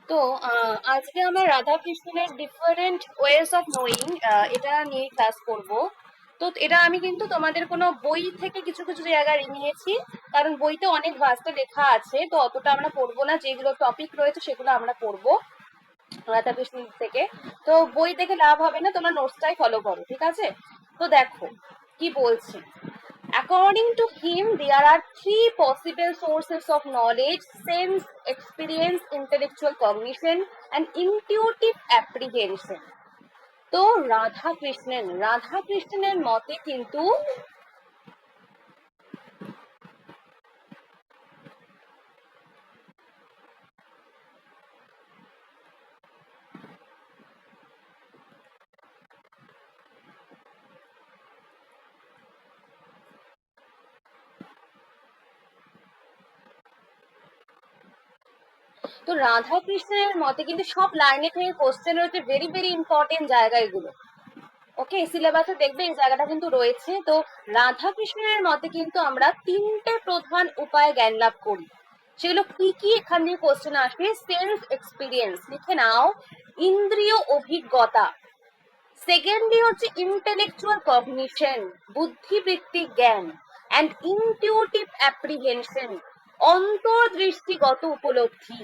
তো আজকে আমরা রাধা কৃষ্ণের ডিফারেন্ট ওয়েজ অফ নোয়িং এটা নিয়ে ক্লাস করব। তো এটা আমি কিন্তু তোমাদের কোনো বই থেকে কিছু কিছু জায়গায় নিয়েছি, কারণ বইতে অনেক ভাষা লেখা আছে, তো অতটা আমরা পড়বো না। যেগুলো টপিক রয়েছে সেগুলো আমরা পড়বো রাধা কৃষ্ণ থেকে। তো বই দেখে লাভ হবে না, তোমরা নোটসটাই ফলো করো, ঠিক আছে? তো দেখো কি বলছি। According to him, there are three possible sources of knowledge: sense, experience, intellectual cognition, and intuitive apprehension. তো রাধা কৃষ্ণের মতে কিন্তু সব লাইনে থেকে কোশ্চেন রয়েছে, ভেরি ভেরি ইম্পর্টেন্ট জায়গা এগুলো। ওকে, সিলেবাসে দেখবে এই জায়গাটা কিন্তু রয়েছে। তো রাধা কৃষ্ণের মতে কিন্তু আমরা তিনটে প্রধান উপায়ে জ্ঞান লাভ করি। সেগুলো কি কি এখান দিয়ে কোশ্চেন আসবে। সেন্স এক্সপিরিয়েন্স লিখে নাও, ইন্দ্রিয় অভিজ্ঞতা। সেকেন্ডলি হচ্ছে ইন্টেলেকচুয়াল কগনিশন, বুদ্ধিবৃত্তিক জ্ঞান। অ্যান্ড ইনটিউটিভ অ্যাপ্রিহেনশন, অন্তর্দৃষ্টিগত উপলব্ধি।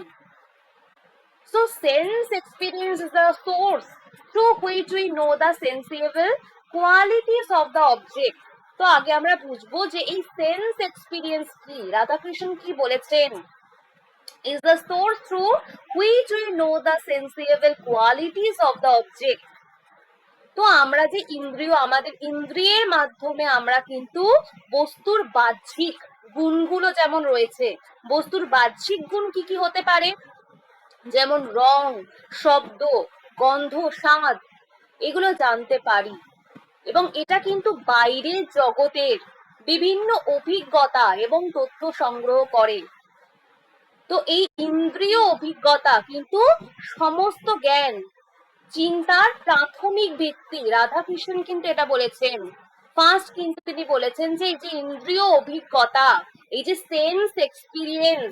So sense experience is the source through which we know the sensible qualities of the object. তো আগে আমরা বুঝবো যে এই সেন্স এক্সপিরিয়েন্স কি, রাধাকৃষ্ণ কি বলেছেন। is the source through which we know the sensible qualities of the object. তো আমরা যে ইন্দ্রিয়, আমাদের ইন্দ্রিয়ের মাধ্যমে আমরা কিন্তু বস্তুর বাহ্যিক গুণগুলো যেমন রয়েছে, বস্তুর বাহ্যিক গুণ কি কি হতে পারে, যেমন রং, শব্দ, গন্ধ, স্বাদ, এগুলো জানতে পারি। এবং এটা কিন্তু বাইরের জগতের বিভিন্ন অভিজ্ঞতা এবং তথ্য সংগ্রহ করে। তো এই ইন্দ্রিয় অভিজ্ঞতা কিন্তু সমস্ত জ্ঞান চিন্তার প্রাথমিক ভিত্তি। রাধাকৃষ্ণ কিন্তু এটা বলেছেন। ফার্স্ট কিন্তু তিনি বলেছেন যে এই যে ইন্দ্রিয় অভিজ্ঞতা, এই যে সেন্স এক্সপিরিয়েন্স,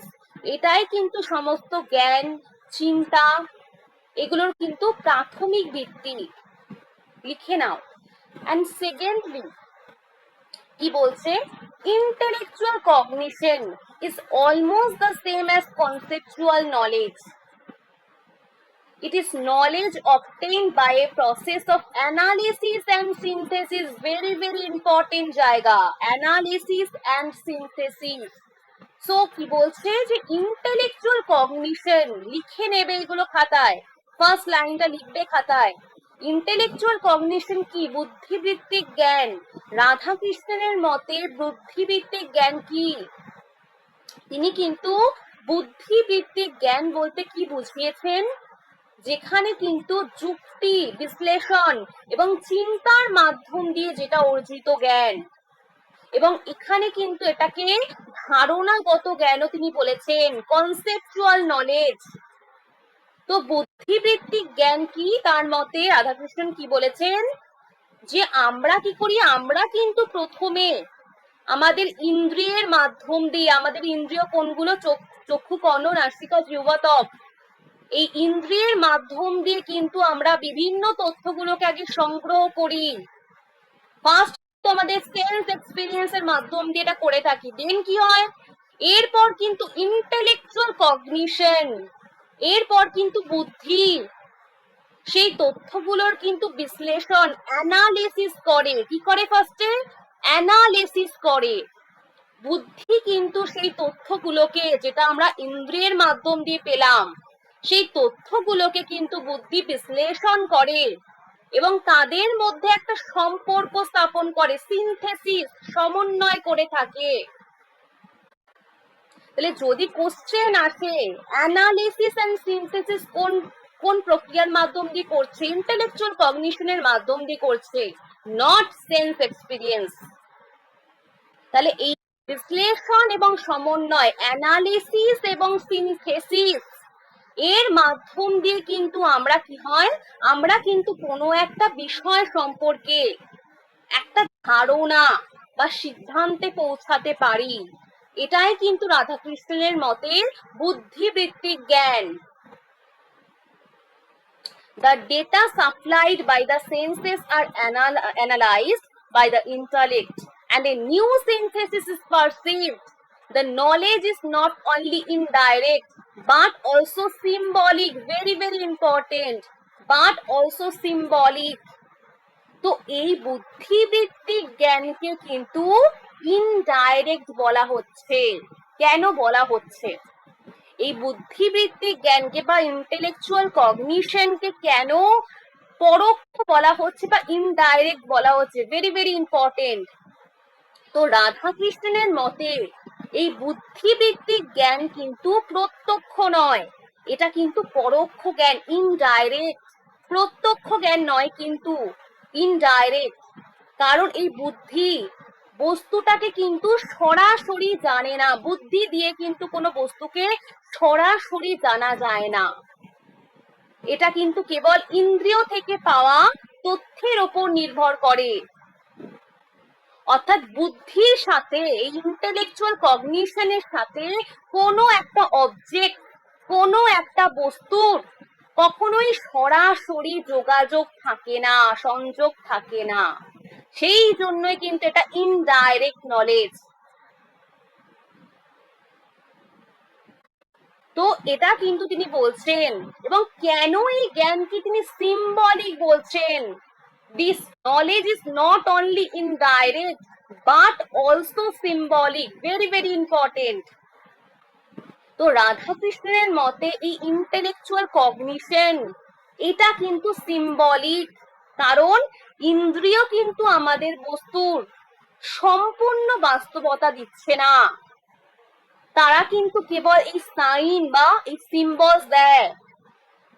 এটাই কিন্তু সমস্ত জ্ঞান, চিন্তা, এগুলোর কিন্তু প্রাথমিক ভিত্তি। লিখে নাও। অ্যান্ড সেকেন্ডলি কি বলছে, intellectual cognition is almost the same as conceptual knowledge. It is knowledge obtained by a process of analysis and synthesis. Very very important জায়গা, analysis and synthesis. সো কি বলছে যে ইন্টেলেকচুয়াল কগনিশন, লিখে নেবে এগুলো খাতায়, ফার্স্ট লাইনটা লিখবে খাতায়। ইন্টেলেকচুয়াল কগনিশন কি, বুদ্ধিবৃত্তিক জ্ঞান। রাধাকৃষ্ণের মতে বুদ্ধিবৃত্তিক জ্ঞান কি, তিনি কিন্তু বুদ্ধিবৃত্তিক জ্ঞান বলতে কি বুঝিয়েছেন, যেখানে কিন্তু যুক্তি, বিশ্লেষণ এবং চিন্তার মাধ্যম দিয়ে যেটা অর্জিত জ্ঞান। এবং এখানে কিন্তু এটাকে ধারণাগত জ্ঞানও তিনি বলেছেন, কনসেপচুয়াল নলেজ। তো বুদ্ধিবৃত্তিক জ্ঞান কি, তার মতে রাধাকৃষ্ণ কি বলেছেন, যে আমরা কি করি, আমরা কিন্তু প্রথমে আমাদের ইন্দ্রিয়ের মাধ্যম দিয়ে, আমাদের ইন্দ্রিয় কোনগুলো, চক্ষু, কর্ণ, নাসিকা, জিহ্বা, ত্বক, এই ইন্দ্রিয়ের মাধ্যম দিয়ে কিন্তু আমরা বিভিন্ন তথ্যগুলোকে আগে সংগ্রহ করি। ফার্স্ট তো আমাদের সেন্স এক্সপিরিয়েন্স এর মাধ্যম দিয়ে এটা করে থাকি। দেন কি হয়, এরপর কিন্তু ইন্টেলেকচুয়াল কগনিশন, এরপর কিন্তু বুদ্ধি সেই তথ্যগুলোর কিন্তু বিশ্লেষণ, অ্যানালিসিস করে। কি করে, ফার্স্টে অ্যানালিসিস করে। বুদ্ধি কিন্তু সেই তথ্যগুলোকে, যেটা আমরা ইন্দ্রিয়ের মাধ্যম দিয়ে পেলাম, সেই তথ্যগুলোকে কিন্তু বুদ্ধি বিশ্লেষণ করে এবং তাদের মধ্যে একটা সম্পর্ক স্থাপন করে, সিনথেসিস, সমন্বয় করে থাকে। তাহলে যদি কোশ্চেন আসে, অ্যানালিসিস এন্ড সিনথেসিস কোন কোন প্রক্রিয়ার মাধ্যম দিয়ে করছে, ইন্টেলেকচুয়াল কগনিশনের মাধ্যম দিয়ে করছে, নট সেন্স এক্সপিরিয়েন্স। তাহলে এই বিশ্লেষণ এবং সমন্বয়, অ্যানালিসিস এবং সিনথেসিস, এর মাধ্যম দিয়ে কিন্তু আমরা কি হয়, আমরা কিন্তু কোনো একটা বিষয় সম্পর্কে একটা ধারণা বা সিদ্ধান্তে পৌঁছাতে পারি। এটাই কিন্তু রাধাকৃষ্ণের মতে বুদ্ধিবৃত্তিক জ্ঞান। The data supplied by the senses are analyzed by the intellect and a new synthesis is perceived. The knowledge is not only indirect but also symbolic, very very important, but also symbolic. তো এই বুদ্ধিবৃত্তিক জ্ঞানকে কিন্তু indirect বলা হচ্ছে। কেন বলা হচ্ছে? এই বুদ্ধিবৃত্তিক জ্ঞানকে বা ইন্টেলেকচুয়াল কগনিশনকে কেন পরোক্ষ বলা হচ্ছে বা ইনডাইরেক্ট বলা হচ্ছে? Very very important. তো রাধাকৃষ্ণের মতে এই বুদ্ধিবৃত্তিক জ্ঞান কিন্তু প্রত্যক্ষ নয়, এটা কিন্তু পরোক্ষ জ্ঞান, ইনডাইরেক্ট। প্রত্যক্ষ জ্ঞান নয় কিন্তু, ইনডাইরেক্ট। কারণ এই বুদ্ধি বস্তুটাকে কিন্তু সরাসরি জানে না, বুদ্ধি দিয়ে কিন্তু কোনো বস্তুকে সরাসরি জানা যায় না। এটা কিন্তু কেবল ইন্দ্রিয় থেকে পাওয়া তথ্যের ওপর নির্ভর করে। অর্থাৎ বুদ্ধির সাথে, ইন্টেলেকচুয়াল কগনিশনের সাথে কোনো একটা অবজেক্ট, কোনো একটা বস্তুর কখনোই সরাসরি যোগাযোগ থাকে না, সংযোগ থাকে না। সেই জন্যই কিন্তু এটা ইনডাইরেক্ট নলেজ। তো এটা কিন্তু তিনি বলছেন, এবং কেন এই জ্ঞানকে তিনি সিম্বলিক বলছেন? This knowledge is not only indirect but also symbolic, very very important. তো রাধাকৃষ্ণের মতে এই ইন্টেলেকচুয়াল কগনিশন এটা কিন্তু সিম্বলিক, কারণ ইন্দ্রিয় কিন্তু আমাদের বস্তুর সম্পূর্ণ বাস্তবতা দিচ্ছে না, তারা কিন্তু কেবল এই সাইন বা এই সিম্বলস দেয়।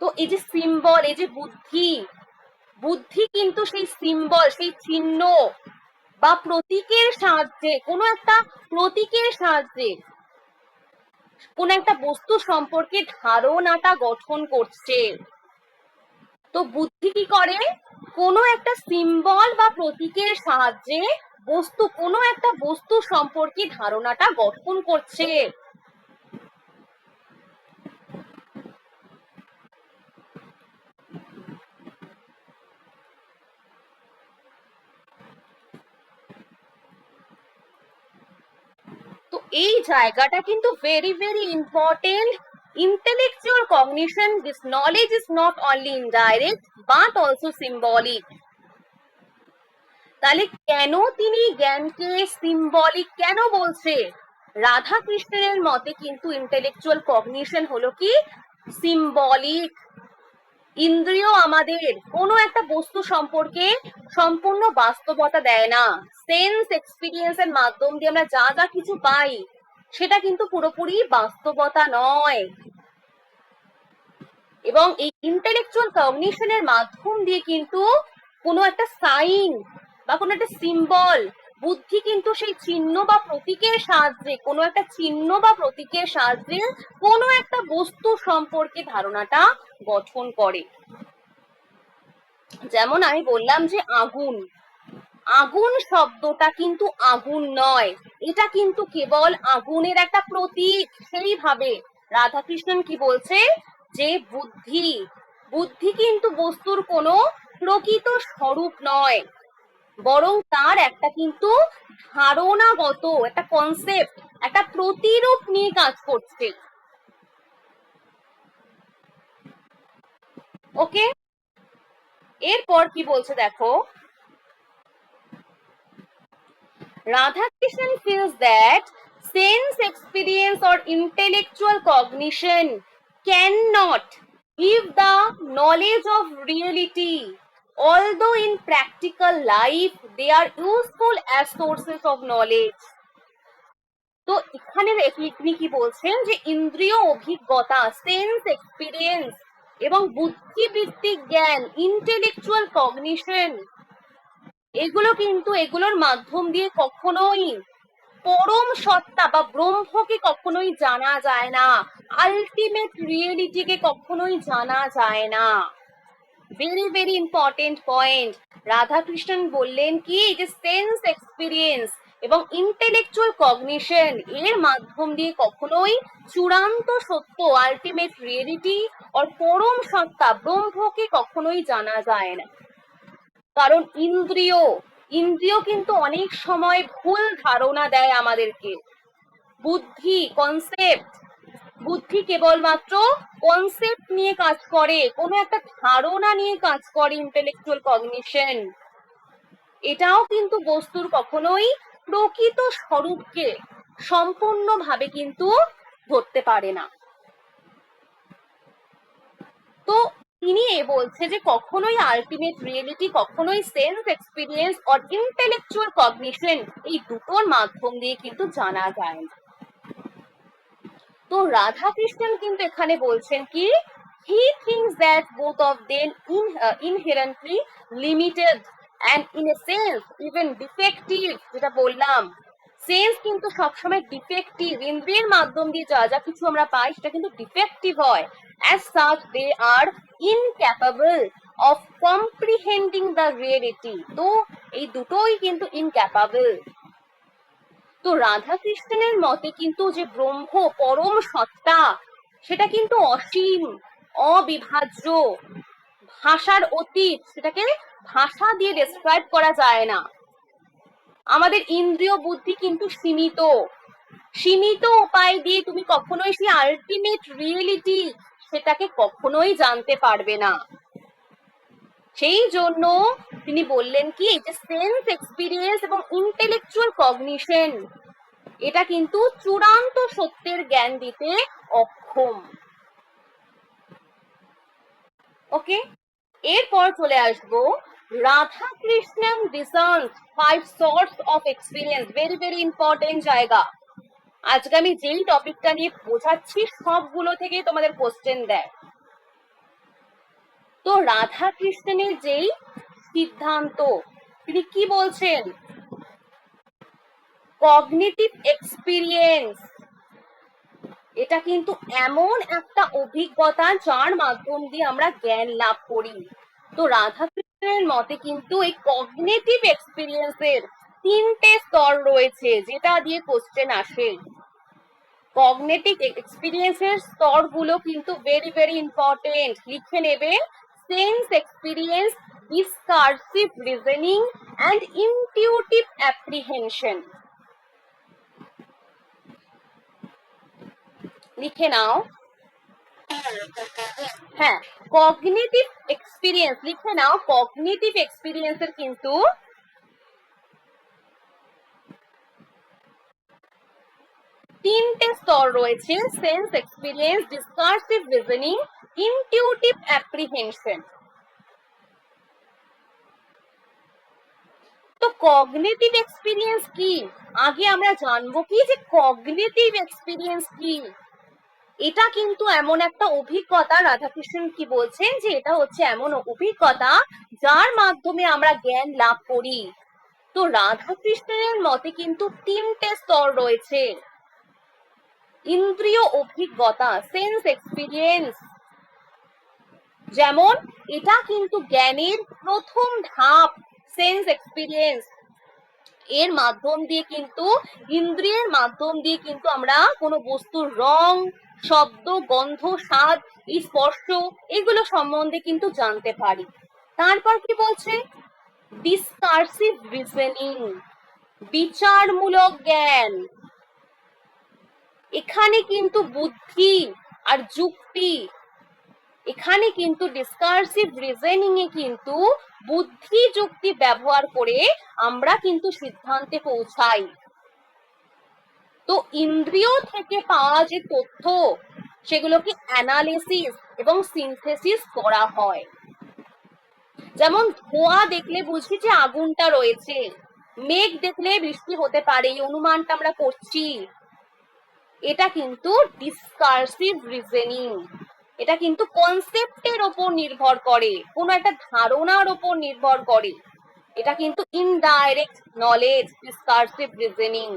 তো এই যে সিম্বল, এই যে বুদ্ধি, বুদ্ধি কিন্তু সেই সিম্বল, সেই চিহ্ন বা প্রতীকের সাহায্যে, কোনো একটা প্রতীকের সাহায্যে কোন একটা বস্তু সম্পর্কে ধারণাটা গঠন করছে। তো বুদ্ধি কি করে? কোনো একটা সিম্বল বা প্রতীকের সাহায্যে কোনো একটা বস্তু সম্পর্কে ধারণাটা গঠন করছে। তো এই জায়গাটা কিন্তু very very important. Intellectual cognition, this knowledge is not only indirect but also symbolic. তাহলে কেন তিনি জ্ঞানকে সিম্বলিক কেন বলছে? রাধাকৃষ্ণের মতে কিন্তু ইন্টেলেকচুয়াল কগনিশন হলো কি সিম্বলিক। ইন্দ্রিয় আমাদের কোনো একটা বস্তু সম্পর্কে সম্পূর্ণ বাস্তবতা দেয় না। সেন্স এক্সপিরিয়েন্সের মাধ্যম দিয়ে আমরা যা যা কিছু পাই সেটা কিন্তু পুরোপুরি বাস্তবতা নয়। এবং এই ইন্টেলেকচুয়াল কগনিশনের মাধ্যম দিয়ে কিন্তু কোনো একটা সাইন বা কোনো একটা সিম্বল, বুদ্ধি কিন্তু সেই চিহ্ন বা প্রতীকের সাহায্যে, কোনো একটা চিহ্ন বা প্রতীকের সাহায্যে কোনো একটা বস্তু সম্পর্কে ধারণাটা গঠন করে। যেমন আমি বললাম যে আগুন, আগুন শব্দটা কিন্তু আগুন নয়, এটা কিন্তু কেবল আগুনের একটা প্রতীক। সেইভাবে রাধাকৃষ্ণন কি বলছে? যে বুদ্ধি, বুদ্ধি কিন্তু বস্তুর কোনো প্রকৃত স্বরূপ নয়, বরং তার একটা কিন্তু ধারণাগত একটা কনসেপ্ট, একটা প্রতিরূপ নিয়ে কাজ করছে। ওকে, এরপর কি বলছে দেখো, Radhakrishnan feels that sense experience or intellectual cognition cannot give the knowledge of reality, although in practical life they are useful as sources of knowledge. তো এখানে তিনি কি বলছেন? যে ইন্দ্রিয় অভিজ্ঞতা, সেন্স এক্সপিরিয়েন্স এবং বুদ্ধিবৃত্তিক জ্ঞান, ইন্টেলেকচুয়াল কগনিশন, এগুলো কিন্তু এগুলোর মাধ্যম দিয়ে কখনোই পরম সত্তা বা ব্রহ্মকে কখনোই জানা যায় না, আলটিমেট রিয়েলিটিকে কখনোই জানা যায় না। Very very important point. Radhakrishnan বললেন কি, যে সেন্স এক্সপিরিয়েন্স, এবং ইন্টেলেকচুয়াল কগনিশন, এর মাধ্যম দিয়ে কখনোই চূড়ান্ত সত্য, আলটিমেট রিয়েলিটি আর পরম সত্তা ব্রহ্মকে কখনোই জানা যায় না। কারণ ইন্দ্রিয় কিন্তু অনেক সময় ভুল ধারণা দেয় আমাদেরকে। বুদ্ধি কেবলমাত্র কনসেপ্ট নিয়ে কাজ করে, কোনো একটা ধারণা নিয়ে কাজ করে। ইন্টেলেকচুয়াল কগনিশন এটাও কিন্তু বস্তুর কখনোই প্রকৃত স্বরূপকে সম্পূর্ণভাবে কিন্তু ধরতে পারে না। তো তিনি বলছে যে কখনোই আলটিমেট রিয়েলিটি, কখনোই সেন্স এক্সপিরিয়েন্স আর ইন্টেলেকচুয়াল কগনিশন, এই দুটোর মাধ্যম দিয়ে কিন্তু জানা যায় না। তো রাধাকৃষ্ণন কিন্তু এখানে বলছেন কি, he thinks that both of them inherently limited and in a sense even defective, যেটা বললাম সেন্স কিন্তু সবসময় ডিফেক্টিভ, ইন্দ্রিয়ের মাধ্যম দিয়ে যা যা কিছু আমরা পাই সেটা কিন্তু ডিফেক্টিভ হয়। as such they are incapable of comprehending the reality, তো এই দুটোই কিন্তু incapable। তো রাধাকৃষ্ণনের মতে কিন্তু যে ব্রহ্ম পরম সত্তা, সেটা কিন্তু অসীম, অবিভাজ্য, ভাষার অতীত, সেটাকে ভাষা দিয়ে ডেসক্রাইব করা যায় না। আমাদের ইন্দ্রিয় বুদ্ধি কিন্তু সীমিত উপায় দিয়ে তুমি কখনোই সেই আলটিমেট রিয়েলিটি সেটাকে কখনোই জানতে পারবে না। সেই জন্য তিনি বললেন কি, যে সেন্স এক্সপিরিয়েন্স এবং ইন্টেলেকচুয়াল কগনিশন এটা কিন্তু চূড়ান্ত সত্যের জ্ঞান দিতে অক্ষম। ওকে, এরপর চলে আসবো Radhakrishnan discerns 5 sorts of experience, very very important জায়গা। আজকে আমি যেই টপিকটা নিয়ে বোঝাচ্ছি সবগুলো থেকে তোমাদের কোশ্চেন দেয়। তো রাধাকৃষ্ণনের যেই সিদ্ধান্ত, তিনি কি বলছেন, কগনিটিভ এক্সপিরিয়েন্স এটা কিন্তু এমন একটা অভিজ্ঞতা যার মাধ্যম দিয়ে আমরা জ্ঞান লাভ করি। তো রাধাকৃষ্ণের মতে কিন্তু এই কগনিটিভ এক্সপিরিয়েন্সের 3টে স্তর রয়েছে, যেটা দিয়ে কোশ্চেন আসে। কগনিটিভ এক্সপিরিয়েন্সের স্তরগুলো কিন্তু ভেরি ভেরি ইম্পর্টেন্ট, লিখে নেবে। Sense experience, discursive reasoning and intuitive apprehension. লিখে নাও। হ্যাঁ, কগনিটিভ এক্সপিরিয়েন্স লিখে নাও। কগনিটিভ এক্সপিরিয়েন্সের কিন্তু 3টে স্তর রয়েছে, sense experience, discursive reasoning, intuitive apprehension. তো কগনিটিভ এক্সপিরিয়েন্স কি, আগে আমরা জানবো কি যে কগনিটিভ এক্সপিরিয়েন্স কি। এটা কিন্তু এমন একটা অভিজ্ঞতা, রাধাকৃষ্ণন কি বলছেন, যে এটা হচ্ছে এমন অভিজ্ঞতা যার মাধ্যমে আমরা জ্ঞান লাভ করি। তো রাধাকৃষ্ণনের মতে কিন্তু 3টে স্তর রয়েছে। ইন্দ্রিয় অভিজ্ঞতা, সেন্স এক্সপিরিয়েন্স, যেমন এটা কিন্তু জ্ঞানের প্রথম ধাপ, সেন্স এক্সপিরিয়েন্স। এর মাধ্যম দিয়ে কিন্তু, ইন্দ্রিয়ের মাধ্যম দিয়ে কিন্তু আমরা কোনো বস্তুর রং, শব্দ, গন্ধ, স্বাদ, স্পর্শ এগুলো সম্বন্ধে কিন্তু জানতে পারি। তারপর কি বলছে, ডিসকার্সিভ রিজনিং, বিচারমূলক জ্ঞান। এখানে কিন্তু বুদ্ধি আর যুক্তি, এখানে কিন্তু ডিসকার্সিভ রিজনিং এ কিন্তু বুদ্ধি যুক্তি ব্যবহার করে আমরা কিন্তু সিদ্ধান্তে পৌঁছাই। তো ইন্দ্রিয় থেকে পাওয়া যে তথ্য, সেগুলোকে অ্যানালিসিস এবং সিনথেসিস করা হয়। যেমন ধোঁয়া দেখলে বুঝি যে আগুনটা রয়েছে, মেঘ দেখলে বৃষ্টি হতে পারে, এই অনুমানটা আমরা করছি। এটা কিন্তু ডিসকার্সিভ রিজনিং, এটা কিন্তু কনসেপ্টের ওপর নির্ভর করে, কোনো একটা ধারণার ওপর নির্ভর করে। এটা কিন্তু ইনডাইরেক্ট নলেজ, ডিসকার্সিভ রিজনিং।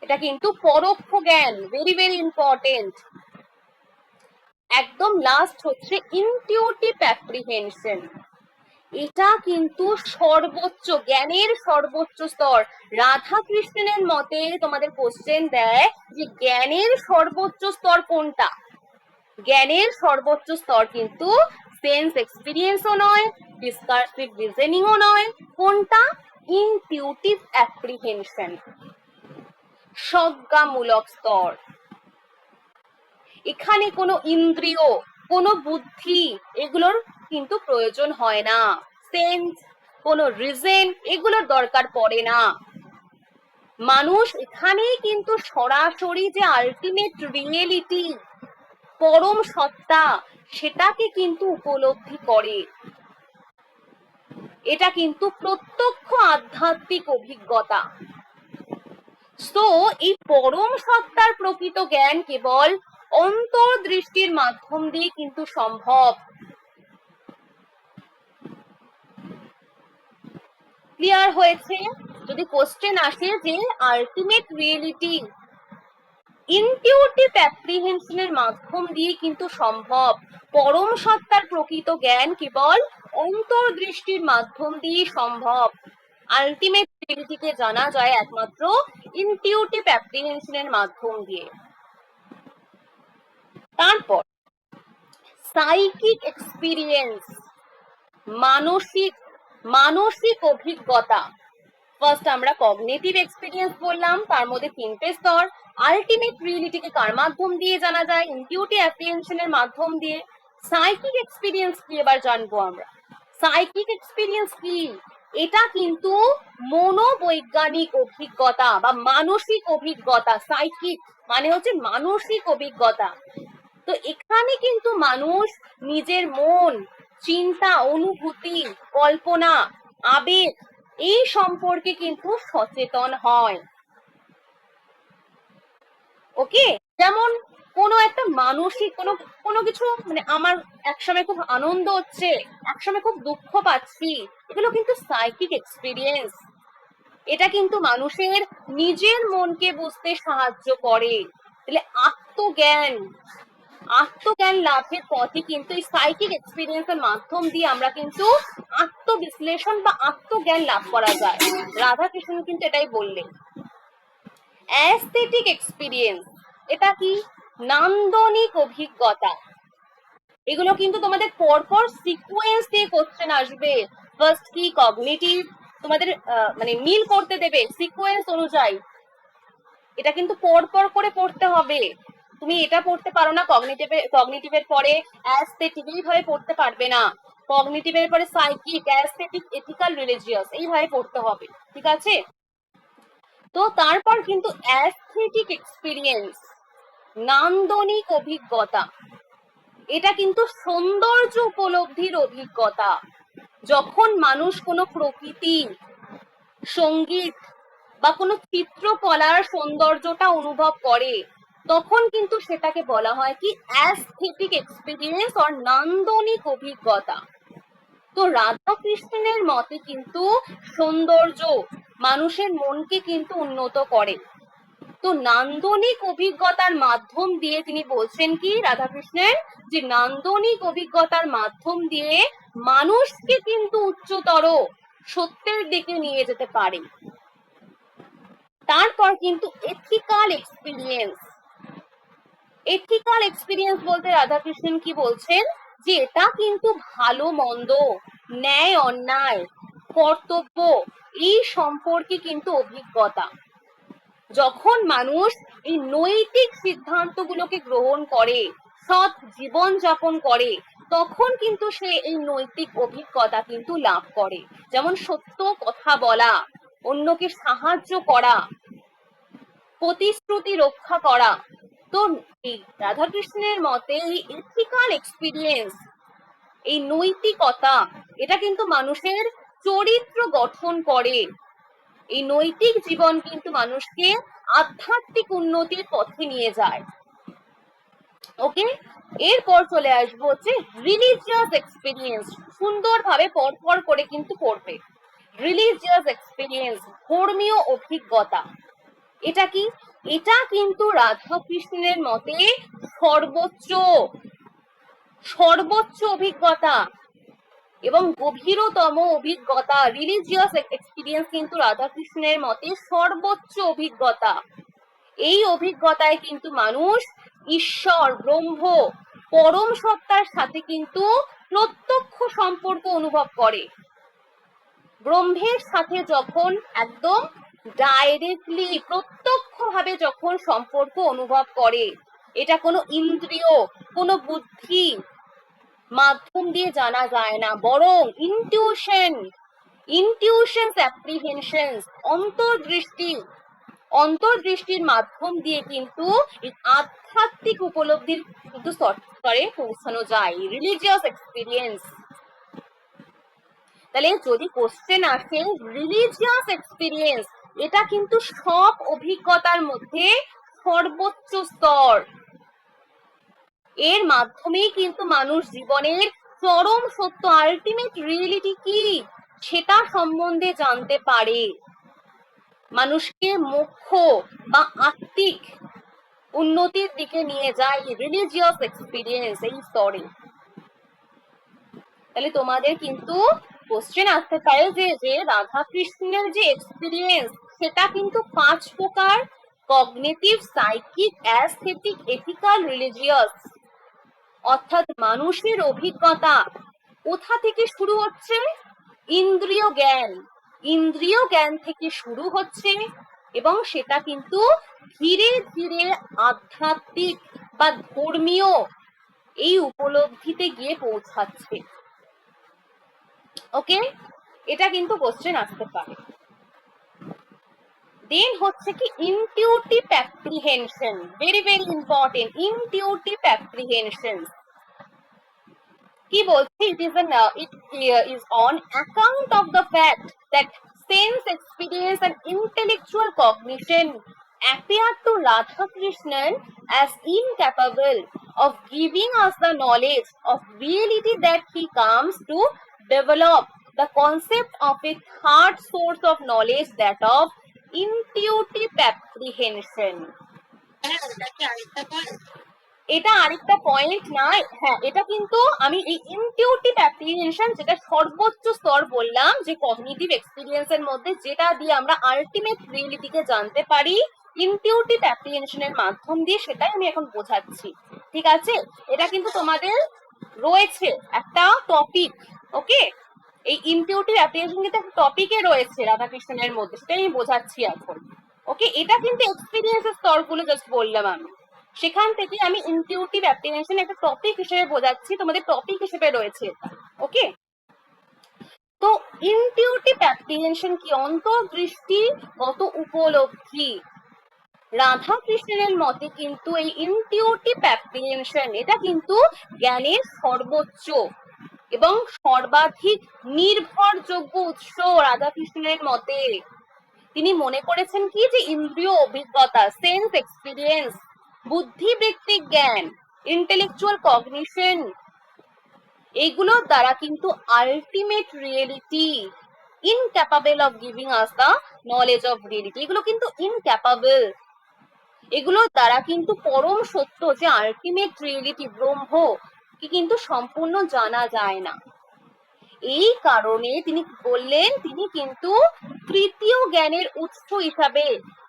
এটা কিন্তু পরোক্ষ জ্ঞান, ভেরি ভেরি ইম্পর্টেন্ট। একদম লাস্ট হচ্ছে ইনটিউটিভ অ্যাপ্রিহেনশন। এটা কিন্তু সর্বোচ্চ জ্ঞানের সর্বোচ্চ স্তর। রাধা কৃষ্ণের মতে তোমাদের কোশ্চেন দেয় যে জ্ঞানের সর্বোচ্চ স্তর কোনটা। জ্ঞানের সর্বোচ্চ স্তর কিন্তু সেন্স এক্সপিরিয়েন্সও নয়, ডিসকার্সিভ রিজনিংও নয়, কোনটা? ইনটিউটিভ অ্যাপ্রিহেনশন, সজ্ঞামূলক স্তর। এখানে কোনো ইন্দ্রিয়, কোনো বুদ্ধি এগুলোর কিন্তু প্রয়োজন হয় না, সেন্স, কোনো রিজন এগুলোর দরকার পড়ে না। মানুষ এখানেই কিন্তু সরাসরি যে আলটিমেট রিয়েলিটি, পরম সত্তা, সেটাকে কিন্তু উপলব্ধি করে। এটা কিন্তু প্রত্যক্ষ আধ্যাত্মিক অভিজ্ঞতা। তো এই পরম সত্তার প্রকৃত জ্ঞান কেবল অন্তর্দৃষ্টির মাধ্যম দিয়ে কিন্তু সম্ভব। ক্লিয়ার হয়েছে? যদি কোশ্চেন আসে যে আলটিমেট রিয়েলিটি ইনটিউটিভ অ্যাপ্রিহেনশনের মাধ্যম দিয়ে কিন্তু সম্ভব, পরম সত্তার প্রকৃত জ্ঞান কেবল অন্তর্দৃষ্টির মাধ্যম দিয়ে সম্ভব, আলটিমেট রিয়েলিটিকে জানা যায় একমাত্র ইনটিউটিভ অ্যাপ্রিহেনশনের মাধ্যম দিয়ে। তারপর সাইকিক এক্সপিরিয়েন্স, মানসিক মানসিক অভিজ্ঞতা। ফার্স্ট আমরা কগনিটিভ এক্সপিরিয়েন্স বললাম, তার মধ্যে তিনটে স্তর। আলটিমেট রিয়েলিটিকে কার মাধ্যম দিয়ে জানা যায়? ইনটিউটিভ অ্যাপ্রিহেনশনের মাধ্যম দিয়ে। সাইকিক এক্সপিরিয়েন্স কি এবার জানবো আমরা। সাইকিক এক্সপিরিয়েন্স কি? এটা কিন্তু মনোবৈজ্ঞানিক অভিজ্ঞতা বা মানসিক অভিজ্ঞতা। সাইকিক মানে হচ্ছে মানসিক অভিজ্ঞতা। তো এখানে কিন্তু মানুষ নিজের মন, চিন্তা, অনুভূতি, কল্পনা, আবেগ এই সম্পর্কে কিন্তু সচেতন হয়। ওকে, যেমন কোনো একটা মানসিক কোনো কিছু, মানে আমার একসময় খুব আনন্দ হচ্ছে, একসময় খুব দুঃখ পাচ্ছি, এগুলো কিন্তু সাইকিক এক্সপিরিয়েন্স। এটা কিন্তু মানুষের নিজের মনকে বুঝতে সাহায্য করে। তাহলে আত্মজ্ঞান লাভের পথে কিন্তু এই সাইকিক এক্সপিরিয়েন্সের মাধ্যম দিয়ে আমরা কিন্তু আত্মবিশ্লেষণ বা আত্মজ্ঞান লাভ করা যায়। রাধাকৃষ্ণ কিন্তু এটাই বললেন। অ্যাস্থেটিক এক্সপিরিয়েন্স, এটা কি? নান্দনিক অভিজ্ঞতা। এগুলো কিন্তু তোমাদের পরপর সিকোয়েন্স দিয়ে কোশ্চেন আসবে। ফার্স্ট কি? কগনিটিভ, তোমাদের মানে মিল করতে দেবে সিকোয়েন্স অনুযায়ী। এটা কিন্তু পরপর করে পড়তে হবে। তুমি এটা পড়তে পারো না, কগনিটিভের পরে অ্যাস্থেটিক, এইভাবে পড়তে পারবে না। কগনিটিভের পরে সাইকিক, অ্যাস্থেটিক, এথিক্যাল, রিলিজিয়াস, এইভাবে পড়তে হবে। ঠিক আছে? তো তারপর কিন্তু অ্যাস্থেটিক এক্সপিরিয়েন্স, নান্দনিক অভিজ্ঞতা। এটা কিন্তু সৌন্দর্য উপলব্ধির অভিজ্ঞতা। যখন মানুষ কোনো প্রকৃতি, সঙ্গীত বা কোনো চিত্রকলার সৌন্দর্যটা অনুভব করে, তখন কিন্তু সেটাকে বলা হয় কি? অ্যাস্থেটিক এক্সপিরিয়েন্স অর নান্দনিক অভিজ্ঞতা। তো রাধা কৃষ্ণের মতে কিন্তু সৌন্দর্য মানুষের মনকে কিন্তু উন্নত করে। তো নান্দনিক অভিজ্ঞতার মাধ্যম দিয়ে তিনি বলছেন কি রাধাকৃষ্ণের, যে নান্দনিক অভিজ্ঞতার মাধ্যম দিয়ে মানুষকে কিন্তু উচ্চতর সত্যের দিকে নিয়ে যেতে পারে। তারপর কিন্তু এথিক্যাল এক্সপিরিয়েন্স। এথিক্যাল এক্সপিরিয়েন্স বলতে রাধাকৃষ্ণন কি বলছেন, যে এটা কিন্তু ভালো মন্দ, ন্যায় অন্যায়, কর্তব্য এই সম্পর্কে কিন্তু অভিজ্ঞতা। যখন মানুষ এই নৈতিক সিদ্ধান্তগুলোকে গ্রহণ করে, সৎ জীবন যাপন করে, তখন কিন্তু সে এই নৈতিক অভিজ্ঞতা কিন্তু লাভ করে। যেমন সত্য কথা বলা, অন্যকে সাহায্য করা, প্রতিশ্রুতি রক্ষা করা। তো এই রাধাকৃষ্ণের মতে এই এথিক্যাল এক্সপিরিয়েন্স, এই নৈতিকতা, এটা কিন্তু মানুষের চরিত্র গঠন করে। এই নৈতিক জীবন কিন্তু মানুষকে আধ্যাত্মিক উন্নতির পথে নিয়ে যায়। ওকে, এরপর চলে আসবো হচ্ছে রিলিজিয়াস এক্সপিরিয়েন্স। সুন্দরভাবে পরপর করে কিন্তু পড়বে। রিলিজিয়াস এক্সপিরিয়েন্স, ধর্মীয় অভিজ্ঞতা। এটা কি? এটা কিন্তু রাধা কৃষ্ণের মতে সর্বোচ্চ অভিজ্ঞতা। এবং গভীরতম অভিজ্ঞতা, রিলিজিয়াস এক্সপিরিয়েন্স কিন্তু রাধাকৃষ্ণের মতে সর্বোচ্চ অভিজ্ঞতা। এই অভিজ্ঞতায় কিন্তু মানুষ ঈশ্বর, ব্রহ্ম, পরম সত্তার সাথে কিন্তু প্রত্যক্ষ সম্পর্ক অনুভব করে। ব্রহ্মের সাথে যখন একদম ডাইরেক্টলি, প্রত্যক্ষভাবে যখন সম্পর্ক অনুভব করে, এটা কোনো ইন্দ্রিয়, কোনো বুদ্ধি মাধ্যম দিয়ে জানা যায় না, বরং ইনটিউশনস, অ্যাপ্রিহেনশনস, অন্তর্দৃষ্টির মাধ্যম দিয়ে কিন্তু আধ্যাত্মিক উপলব্ধির কিন্তু স্তরে পৌঁছানো যায়, রিলিজিয়াস এক্সপিরিয়েন্স। তাহলে যদি কোশ্চেন আসে রিলিজিয়াস এক্সপিরিয়েন্স, এটা কিন্তু সব অভিজ্ঞতার মধ্যে সর্বোচ্চ স্তর। এর মাধ্যমেই কিন্তু মানুষ জীবনের চরম সত্য, আলটিমেট রিয়েলিটি কি সেটা সম্বন্ধে জানতে পারে, মানুষকে মোক্ষ বা আত্মিক উন্নতির দিকে নিয়ে যায় রিলিজিয়াস এক্সপিরিয়েন্স এই স্তরে। তাহলে তোমাদের কিন্তু কোশ্চেন আসতে পারে যে রাধা কৃষ্ণের যে এক্সপিরিয়েন্স সেটা কিন্তু 5 প্রকার: cognitive, psychic, aesthetic, ethical, religious. অর্থাৎ মানুষের অভিজ্ঞতা কোথা থেকে শুরু হচ্ছে? ইন্দ্রিয় জ্ঞান থেকে শুরু হচ্ছে, এবং সেটা কিন্তু ধীরে ধীরে আধ্যাত্মিক বা ধর্মীয় এই উপলব্ধিতে গিয়ে পৌঁছাচ্ছে। ওকে, এটা কিন্তু কোশ্চেন আসতে পারে। দেন হচ্ছে কি intuitive apprehension, very very important. Intuitive apprehension কি বলছে? it is on account of the fact that sense experience and intellectual cognition appear to Radha Krishnan as incapable of giving us the knowledge of reality, that he comes to develop the concept of a third source of knowledge, that of intuitive apprehension. এটা আরেকটা point না, হ্যাঁ এটা কিন্তু আমি এই intuitive apprehension, যেটা সর্বোচ্চ স্তর বললাম, যে কগনিটিভ এক্সপিরিয়েন্স এর মধ্যে যেটা দিয়ে আমরা আলটিমেট রিয়েলিটিকে জানতে পারি ইনটিউটিভ অ্যাপ্রিহেনশনের মাধ্যম দিয়ে, সেটাই আমি এখন বোঝাচ্ছি। ঠিক আছে, এটা কিন্তু তোমাদের রয়েছে একটা টপিক। ওকে, এই ইনটিউটিভ অ্যাপ্রিহেনশন কিন্তু একটা টপিকে রয়েছে রাধাকৃষ্ণের মধ্যে, সেটাই আমি বোঝাচ্ছি এখন। ওকে, এটা কিন্তু এক্সপিরিয়েন্সের স্তরগুলো জাস্ট বললাম আমি, সেখান থেকে আমি ইনটিউটিভ অ্যাপ্রিহেনশন একটা টপিক হিসেবে বোঝাচ্ছি, তোমাদের টপিক হিসেবে রয়েছে এটা। ওকে, তো ইনটিউটিভ অ্যাপ্রিহেনশন কি? অন্তর্দৃষ্টিগত উপলব্ধি। রাধা কৃষ্ণের মতে কিন্তু এই ইনটিউটিভ অ্যাপ্রিহেনশন এটা কিন্তু জ্ঞানের সর্বোচ্চ এবং সর্বাধিক নির্ভরযোগ্য উৎস। রাধা কৃষ্ণের মতে তিনি মনে করেছেন কি, যে ইন্দ্রিয় অভিজ্ঞতা, সেন্স এক্সপিরিয়েন্স, বুদ্ধিবৃত্তিক জ্ঞান, ইন্টেলেকচুয়াল কগনিশন, এইগুলোর দ্বারা কিন্তু ultimate reality, incapable of giving us the knowledge of reality, এগুলো কিন্তু ইনক্যাপাবল। এগুলোর দ্বারা কিন্তু পরম সত্য, যে আলটিমেট রিয়েলিটি ব্রহ্ম, কি কিন্তু সম্পূর্ণ জানা যায় না। এই কারণে তিনি বললেন, তিনি কিন্তু তৃতীয় জ্ঞানের উৎস হিসাবে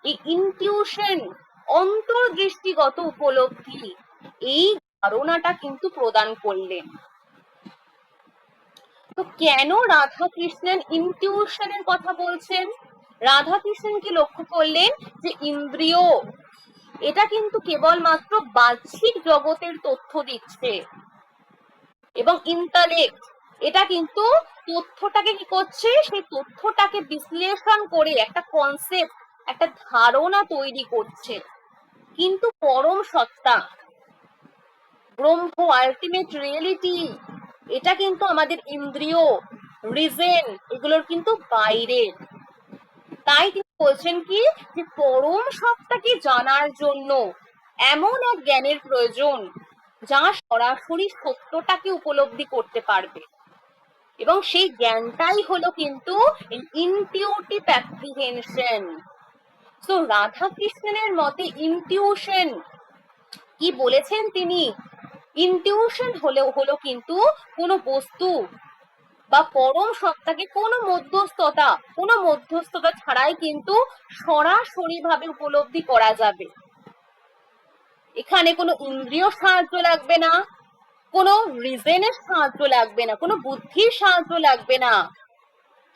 এই ইনটিউশন, অন্তর্দৃষ্টিগত উপলব্ধি, এই ধারণাটা কিন্তু প্রদান করলেন। তো কেন রাধা কৃষ্ণন ইনটিউশনের কথা বলছেন? রাধা কৃষ্ণন কি লক্ষ্য করলেন যে ইন্দ্রিয় এটা কিন্তু কেবলমাত্র বাহ্যিক জগতের তথ্য দিচ্ছে, এবং ইন্টালেক্ট এটা কিন্তু তথ্যটাকে কি করছে, সেই তথ্যটাকে বিশ্লেষণ করে একটা কনসেপ্ট, একটা ধারণা তৈরি করছে। কিন্তু পরম সত্তা, ব্রহ্ম, আলটিমেট রিয়েলিটি, এটা কিন্তু আমাদের ইন্দ্রিয়, রিজন, এগুলোর কিন্তু বাইরে। তাই তিনি বলছেন কি, যে পরম সত্তাকে জানার জন্য এমন এক জ্ঞানের প্রয়োজন যা সরাসরি সত্যটাকে উপলব্ধি করতে পারবে, এবং সেই জ্ঞানটাই হলো কিন্তু ইনটিউটিভ অ্যাপ্রিহেনশন। তো রাধা কৃষ্ণনের মতে ইনটিউশন কি বলেছেন তিনি? ইনটিউশন হলো কিন্তু কোনো বস্তু বা পরম সত্তাকে কোনো মধ্যস্থতা ছাড়াই কিন্তু সরাসরি ভাবে উপলব্ধি করা যাবে। এখানে কোনো ইন্দ্রিয় সাহায্য লাগবে না, কোনো রিজনের সাহায্য লাগবে না, কোনো বুদ্ধির সাহায্য লাগবে না,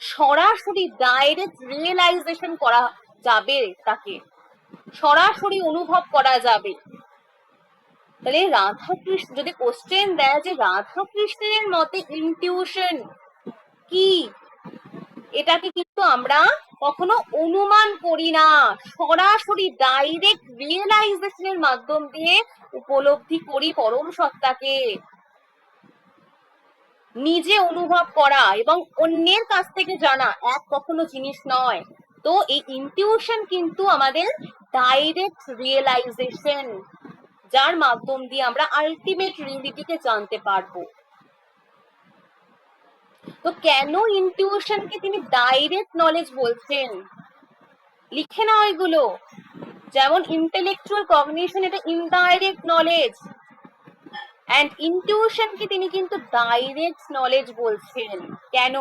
সরাসরি ডাইরেক্ট রিয়েলাইজেশন করা যাবে, তাকে সরাসরি অনুভব করা যাবে। তাহলে রাধা কৃষ্ণ যদি কোশ্চেন দেয় যে রাধা কৃষ্ণের মতে ইনটিউশন কি, এটাকে কিন্তু আমরা কখনো অনুমান করি না, সরাসরি ডাইরেক্ট রিয়েলাইজেশনের মাধ্যম দিয়ে উপলব্ধি করি পরম সত্তাকে। নিজে অনুভব করা এবং অন্যের কাছ থেকে জানা এক কখনো জিনিস নয়। তো এই ইনটিউশন কিন্তু আমাদের ডাইরেক্ট রিয়েলাইজেশন, যার মাধ্যম দিয়ে আমরা আলটিমেট রিয়েলিটিকে জানতে পারবো। তো কেন ইনটিউশনকে তিনি ডাইরেক্ট নলেজ বলছেন, লিখে নাও এগুলো। যেমন ইন্টেলেকচুয়াল কগনিশন এটা ইনডাইরেক্ট নলেজ, অ্যান্ড ইনটিউশনকে তিনি কিন্তু ডাইরেক্ট নলেজ বলছেন। কেন?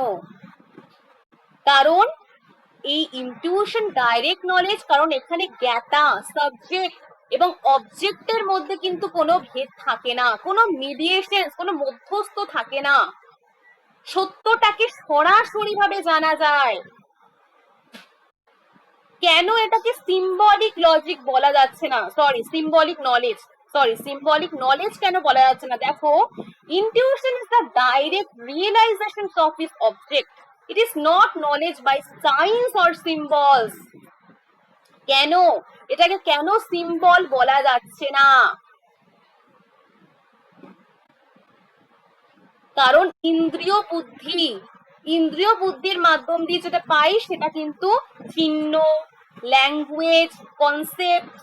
কারণ এই ইনটিউশন ডাইরেক্ট নলেজ, কারণ এখানে জ্ঞাতা, সাবজেক্ট এবং অবজেক্টের মধ্যে কিন্তু কোনো ভেদ থাকে না, কোনো মিডিয়েশন, কোনো মধ্যস্থ থাকে না, সত্যটাকে সরাসরি ভাবে জানা যায়। কেন এটাকে সিম্বলিক লজিক বলা যাচ্ছে না, সিম্বলিক নলেজ কেন বলা যাচ্ছে না? দেখো, intuition is the direct realization of his object, it is not knowledge by science or symbols. কেন এটাকে কেন সিম্বল বলা যাচ্ছে না? কারণ ইন্দ্রিয় বুদ্ধির মাধ্যম দিয়ে যেটা পাই সেটা কিন্তু চিহ্ন, ল্যাঙ্গুয়েজ, কনসেপ্ট,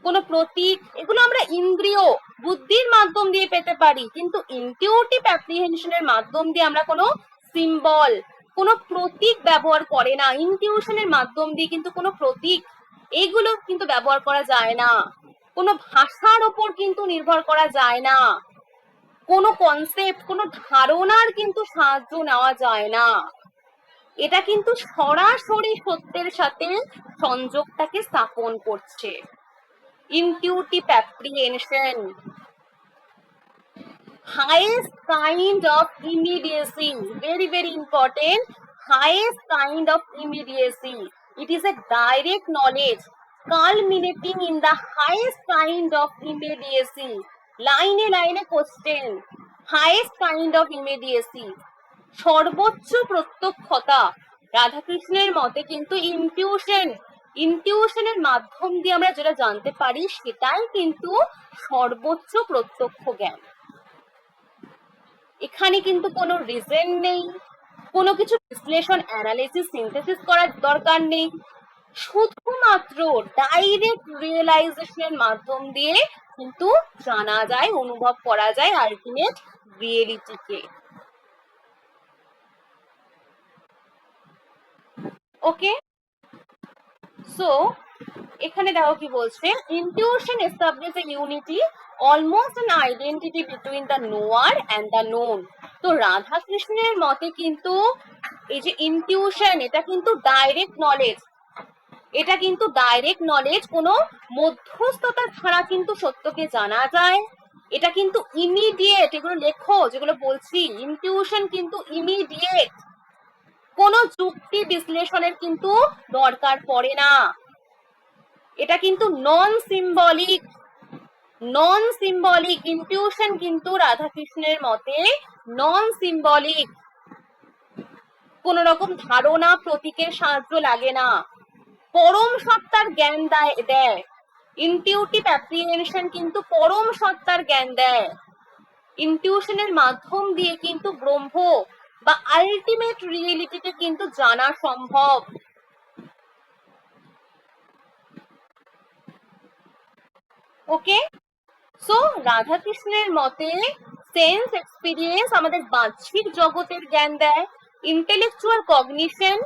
কোন প্রতীক, এগুলো আমরা ইন্দ্রিয় বুদ্ধির মাধ্যম দিয়ে পেতে পারি, কিন্তু ইনটিউটিভ অ্যাপ্রিহেনশনের মাধ্যম দিয়ে আমরা কোনো সিম্বল, কোনো প্রতীক ব্যবহার করে না। ইনটিউশনের মাধ্যম দিয়ে কিন্তু কোনো প্রতীক এগুলো কিন্তু ব্যবহার করা যায় না, কোনো ভাষার ওপর কিন্তু নির্ভর করা যায় না, কোনো কনসেপ্ট, কোনো ধারণার কিন্তু সাহায্য নেওয়া যায় না। এটা কিন্তু সরাসরি সত্যের সাথে সংযোগটাকে স্থাপন করছে। Intuitive apprehension, highest kind of immediacy, very important, highest kind of immediacy, it is a direct knowledge culminating in the highest kind of immediacy. লাইনে question, highest kind of immediacy, সর্বোচ্চ প্রত্যক্ষতা। রাধাকৃষ্ণের মতে কিন্তু ইনটিউশনের মাধ্যম দিয়ে আমরা যেটা জানতে পারি সেটাই কিন্তু সর্বোচ্চ প্রত্যক্ষ জ্ঞান। এখানে কিন্তু কোনো রিজন নেই, কোনো কিছু বিশ্লেষণ, অ্যানালিসিস, সিনথেসিস করার দরকার নেই, শুধুমাত্র ডাইরেক্ট রিয়েলাইজেশনের মাধ্যম দিয়ে কিন্তু জানা যায়, অনুভব করা যায় আলটিমেট রিয়েলিটিকে। ওকে, সো এখানে দেখো কি বলছে, intuition establish a unity, almost an identity between the knower and the known. তো রাধা কৃষ্ণের মতে কিন্তু এই যে ইনটিউশন, এটা কিন্তু ডাইরেক্ট নলেজ, কোনো মধ্যস্থতা ছাড়া কিন্তু সত্যকে জানা যায়। এটা কিন্তু ইমিডিয়েট, এগুলো লেখো যেগুলো বলছি, ইনটিউশন কিন্তু ইমিডিয়েট, কোনো যুক্তি বিশ্লেষণের কিন্তু দরকার পড়ে না। এটা কিন্তু নন সিম্বলিক ইনটিউশন কিন্তু রাধাকৃষ্ণের মতে নন সিম্বলিক, কোন রকম ধারণা, প্রতীকের সাহায্য লাগে না, পরম সত্তার জ্ঞান দেয়। ইনটিউটিভ অ্যাপ্রিহেনশন কিন্তু পরম সত্তার জ্ঞান দেয়। ইনটিউশনের মাধ্যম দিয়ে কিন্তু ব্রহ্ম বা আলটিমেট রিয়েলিটিকে কিন্তু জানা সম্ভব। ওকে, সো রাধাকৃষ্ণের মতে সেন্স এক্সপিরিয়েন্স আমাদের বাহ্যিক জগতের জ্ঞান দেয়, ইন্টেলেকচুয়াল কগনিশন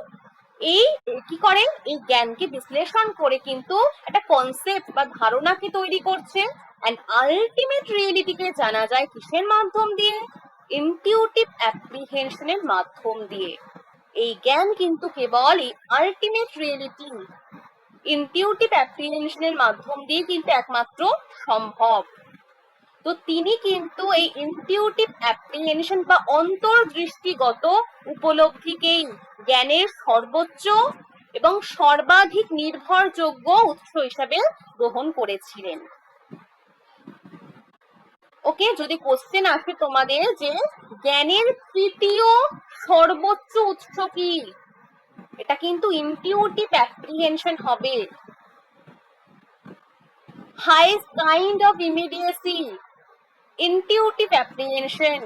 এই কি করে, এই জ্ঞানকে বিশ্লেষণ করে কিন্তু একটা কনসেপ্ট বা ধারণাকে তৈরি করছে, এন্ড আলটিমেট রিয়েলিটিকে জানা যায় কিসের মাধ্যম দিয়ে, ইনটিউটিভ অ্যাপ্রিহেনশনের মাধ্যম দিয়ে। এই জ্ঞান কিন্তু কেবল এই আলটিমেট রিয়েলিটি ইনটিউটিভ অ্যাপ্রিহেনশনের মাধ্যম দিয়ে কিন্তু একমাত্র সম্ভব। তো তিনি কিন্তু এই ইনটিউটিভ অ্যাপ্রিহেনশন বা অন্তর্দৃষ্টিগত উপলব্ধিকেই জ্ঞানের সর্বোচ্চ এবং সর্বাধিক নির্ভরযোগ্য উৎস হিসাবে গ্রহণ করেছিলেন। ওকে, যদি কোশ্চেন আসে তোমাদের যে জ্ঞানের তৃতীয় সর্বোচ্চ উৎস কি, এটা কিন্তু ইনটিউটিভ অ্যাপ্রিহেনশন হবে। Highest kind of immediacy intuitive apprehension,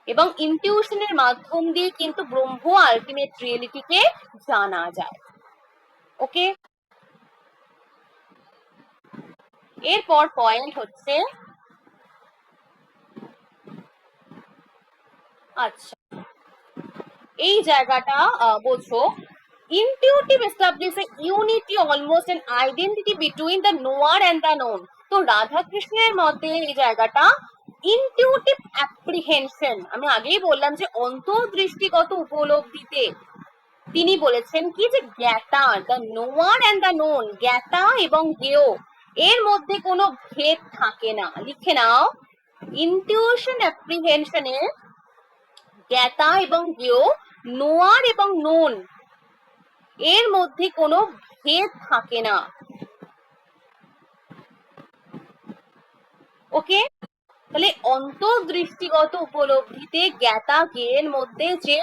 এবং ইনটিউশনের মাধ্যম দিয়ে কিন্তু ব্রহ্ম আলটিমেট রিয়েলিটিকে জানা যায়। ওকে, এরপর পয়েন্ট হচ্ছে, আচ্ছা এই জায়গাটা বোঝো, intuitive establish a unity almost an identity between the knower and the known. তো রাধাকৃষ্ণের মতে এই জায়গাটা ইনটিউটিভ অ্যাপ্রিহেনশন, আমি আগেই বললাম যে অন্তর্দৃষ্টিগত উপলব্ধিতে তিনি বলেছেন কি যে জ্ঞাতা, the knower and the known, জ্ঞাতা এবং জ্ঞেয় এর মধ্যে কোনো ভেদ থাকে না। লিখে নাও, ইনটিউশন অ্যাপ্রিহেনশনে জ্ঞাতা এবং জ্ঞেয়, নোয়ার এবং নোন এর মধ্যে কোনো ভেদ থাকে না। ওকে, তাহলে অন্তর্দৃষ্টিগত উপলব্ধিতে জ্ঞাতা জ্ঞেয়ের মধ্যে যে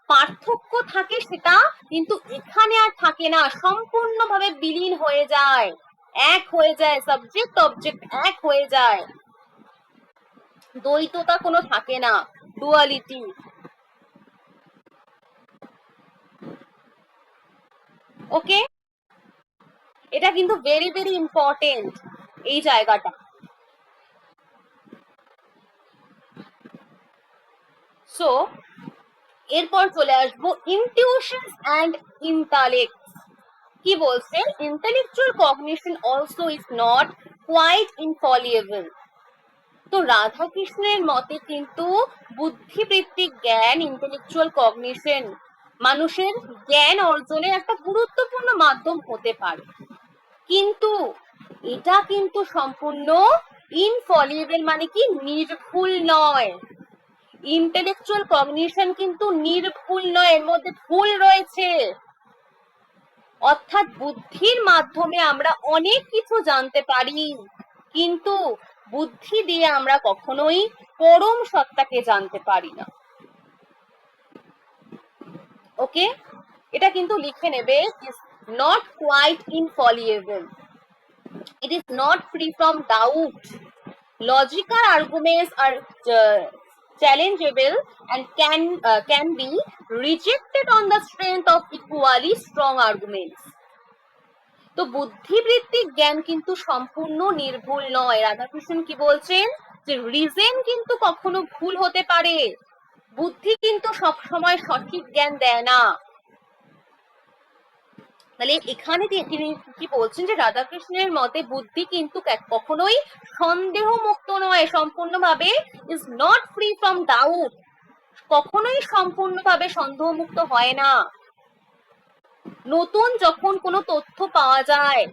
পার্থক্য থাকে সেটা কিন্তু এখানে আর থাকে না, সম্পূর্ণভাবে বিলীন হয়ে যায়, এক হয়ে যায়, সাবজেক্ট অবজেক্ট এক হয়ে যায়, দ্বৈততা কোনো থাকে না, ডুয়ালিটি। ওকে, এটা কিন্তু ভেরি ভেরি ইম্পর্টেন্ট এই জায়গাটা। সো এরপর চলে আসবো ইনটিউশনস অ্যান্ড ইন্টালেক্ট। কি বলছে, intellectual cognition also is not quite infallible. তো রাধাকৃষ্ণের মতে কিন্তু বুদ্ধিবৃত্তিক জ্ঞান, ইন্টেলেকচুয়াল কগনিশন মানুষের জ্ঞান অর্জনের একটা গুরুত্বপূর্ণ মাধ্যম হতে পারে, কিন্তু এটা কিন্তু সম্পূর্ণ ইনফলিয়েবল, মানে কি নির্ভুল নয়। ইন্টেলেকচুয়াল কগনিশন কিন্তু নির্ভুল নয়, এর মধ্যে ভুল রয়েছে। অর্থাৎ বুদ্ধির মাধ্যমে আমরা অনেক কিছু জানতে পারি, কিন্তু বুদ্ধি দিয়ে আমরা কখনোই পরম সত্তাকে জানতে পারি না। ওকে, এটা কিন্তু লিখে নেবে, is not quite infallible, it is not free from doubt, logical arguments are challengeable and can be rejected on the strength of equally strong arguments. তো বুদ্ধিবৃত্তিক জ্ঞান কিন্তু সম্পূর্ণ নির্ভুল নয়। রাধাকৃষ্ণ কি বলছেন যে রিজন কিন্তু কখনো ভুল হতে পারে, বুদ্ধি কিন্তু সব সময় সঠিক জ্ঞান দেয় না। তাহলে এখানে তিনি কি বলছেন যে রাধাকৃষ্ণের মতে বুদ্ধি কিন্তু কখনোই সন্দেহ মুক্ত নয়, সম্পূর্ণভাবে is not free from doubt, কখনোই সম্পূর্ণভাবে সন্দেহমুক্ত হয় না। নতুন যখন কোনো তথ্য পাওয়া যায়,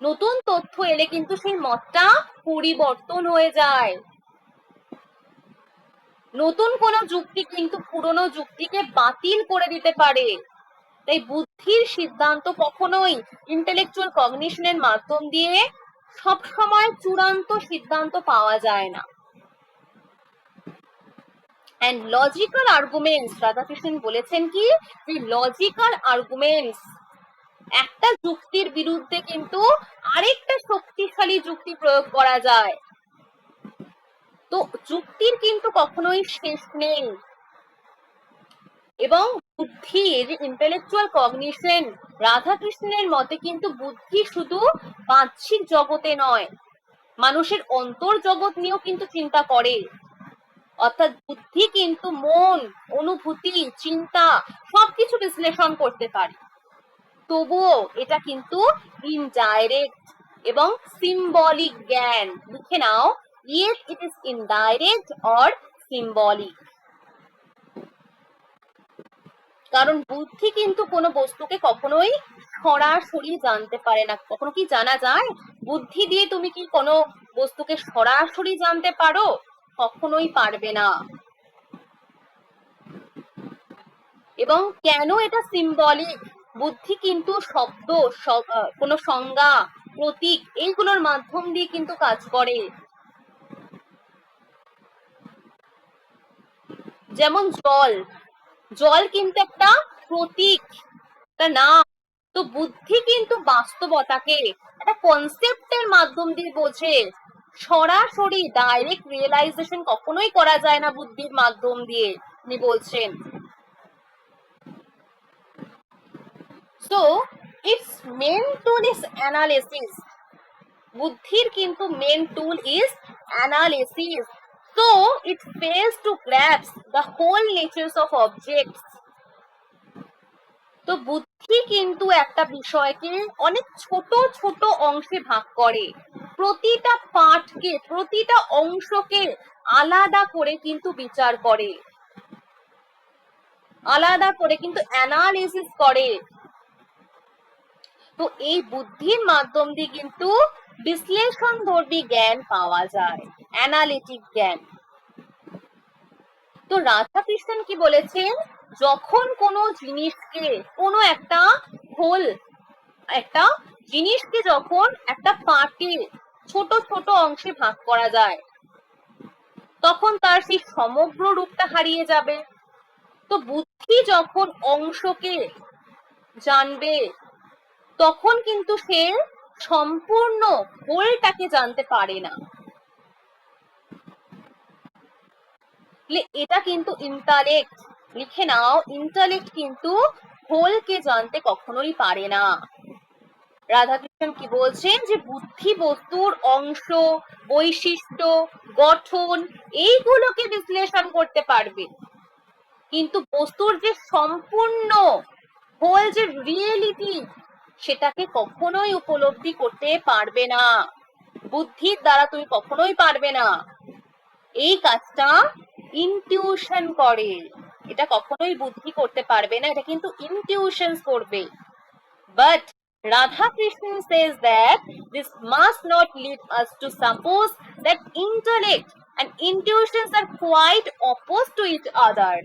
নতুন তথ্য এলে কিন্তু সেই মতটা পরিবর্তন হয়ে যায়। নতুন কোনো যুক্তি কিন্তু পুরনো যুক্তিকে বাতিল করে দিতে পারে। তাই বুদ্ধির সিদ্ধান্ত কখনোই ইন্টেলেকচুয়াল কগনিশনের মাধ্যম দিয়ে সবসময় চূড়ান্ত সিদ্ধান্ত পাওয়া যায় না। এন্ড লজিক্যাল আর্গুমেন্টস, রাধাকৃষ্ণ বলেছেন কি যে লজিক্যাল আর্গুমেন্টস, একটা যুক্তির বিরুদ্ধে কিন্তু আরেকটা শক্তিশালী যুক্তি প্রয়োগ করা যায়। তো যুক্তির কিন্তু কখনোই শেষ নেই। এবং বুদ্ধির ইন্টেলেকচুয়াল কগনিশন, রাধাকৃষ্ণের মতে কিন্তু বুদ্ধি শুধু বাহ্যিক জগতে নয়, মানুষের অন্তর জগৎ নিয়েও কিন্তু চিন্তা করে। অর্থাৎ বুদ্ধি কিন্তু মন, অনুভূতি, চিন্তা সবকিছু বিশ্লেষণ করতে পারে, তবুও এটা কিন্তু ইনডাইরেক্ট এবং সিম্বলিক জ্ঞান। লিখে নাও, yet it is indirect or symbolic. কারণ বুদ্ধি কিন্তু কোনো বস্তুকে কখনোই সরাসরি জানতে পারে না। কখনো কি জানা যায়? বুদ্ধি দিয়ে তুমি কি কোনো বস্তুকে সরাসরি জানতে পারো? কখনোই পারবে না। এবং কেন এটা সিম্বলিক? বুদ্ধি কিন্তু শব্দ, কোনো সংজ্ঞা, প্রতীক এইগুলোর মাধ্যম দিয়ে কিন্তু কাজ করে। যেমন জল, জল কিন্তু একটা প্রতীক, একটা নাম। তো বুদ্ধি কিন্তু বাস্তবতাকে একটা কনসেপ্টের মাধ্যম দিয়ে বোঝে। সরাসরি ডাইরেক্ট রিয়েলাইজেশন কখনোই করা যায় না বুদ্ধির মাধ্যম দিয়ে, উনি বলছেন। So its main tool is analysis. বুদ্ধির কিন্তু main tool is analysis. So it fails to grasp the whole natures of objects. তো বুদ্ধি কিন্তু একটা বিষয়কে অনেক ছোট ছোট অংশে ভাগ করে, প্রতিটা পার্টকে, প্রতিটা অংশকে আলাদা করে কিন্তু বিচার করে, আলাদা করে কিন্তু অ্যানালিসিস করে। তো এই বুদ্ধির মাধ্যম দিয়ে কিন্তু বিশ্লেষণধর্মী জ্ঞান পাওয়া যায়, অ্যানালিটিক জ্ঞান। তো রাধাকৃষ্ণন কি বলেছেন? যখন কোনো জিনিসকে, কোনো একটা হোল, একটা জিনিসকে যখন একটা পার্টে ছোট ছোট অংশে ভাগ করা যায়, তখন তার সেই সমগ্র রূপটা হারিয়ে যাবে। তো বুদ্ধি যখন অংশকে জানবে, তখন কিন্তু সে সম্পূর্ণ হোলটাকে জানতে পারে না। এটা কিন্তু ইন্টালেক্ট, লিখে নাও, ইন্টালেক্ট কিন্তু হোলকে জানতে কখনোই পারে না। রাধাকৃষ্ণন কি বলছেন? যে বুদ্ধি বস্তুর অংশ, বৈশিষ্ট্য, গঠন এইগুলোকে বিশ্লেষণ করতে পারবে, কিন্তু বস্তুর যে সম্পূর্ণ হোল, যে রিয়েলিটি, সেটাকে কখনোই উপলব্ধি করতে পারবে না। বুদ্ধির দ্বারা তুমি কখনোই পারবে না। এই কাজটা ইনটিউশন করে, এটা কখনোই বুদ্ধি করতে পারবে না, এটা কিন্তু ইনটিউশন করবে। But Radha Krishnan says that this must not lead us to suppose that intellect and intuitions are quite opposed to each other.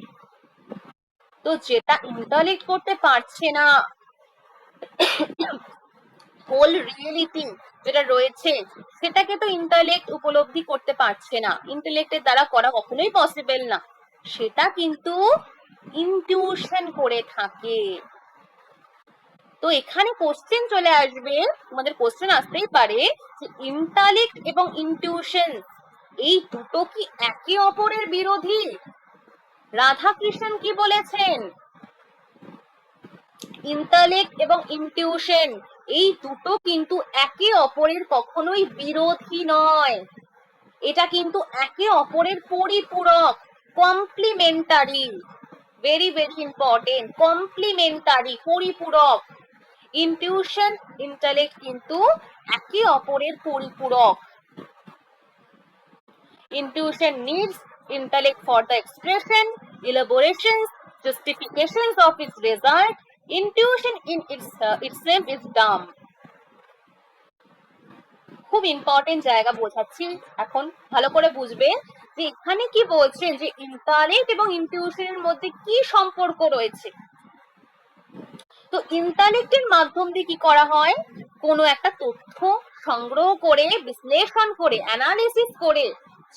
তো যেটা ইন্টালেক্ট করতে পারছে না, হোল রিয়েলিটি যেটা রয়েছে, সেটাকে তো ইন্টালেক্ট উপলব্ধি করতে পারছে না, ইন্টালেক্টের দ্বারা করা কখনোই পসিবল না, সেটা কিন্তু ইনটিউশন করে থাকে। তো এখানে কোশ্চেন চলে আসবে, তোমাদের কোশ্চেন আসতেই পারে যে ইন্টালেক্ট এবং ইনটিউশন এই দুটো কি একে অপরের বিরোধী? রাধাকৃষ্ণন কি বলেছেন? ইন্টালেক্ট এবং ইনটিউশন এই দুটো কিন্তু একে অপরের কখনোই বিরোধী নয়, এটা কিন্তু একে অপরের পরিপূরক, complementary. Very very important, complementary, পরিপূরক। ইনটিউশন, ইন্টালেক্ট কিন্তু একে অপরের পরিপূরক। Intuition needs intellect for the expression, elaborations, justifications of its result. Intuition in itself is dumb. খুব ইম্পর্টেন্ট জায়গা বোঝাচ্ছি, এখন ভালো করে বুঝবে যে এখানে কি বলছেন, যে ইন্টালেক্ট এবং ইনটিউশনের মধ্যে কি সম্পর্ক রয়েছে। তো ইন্টালেক্টের মাধ্যম দিয়ে কি করা হয়? কোনো একটা তথ্য সংগ্রহ করে, বিশ্লেষণ করে, অ্যানালিসিস করে,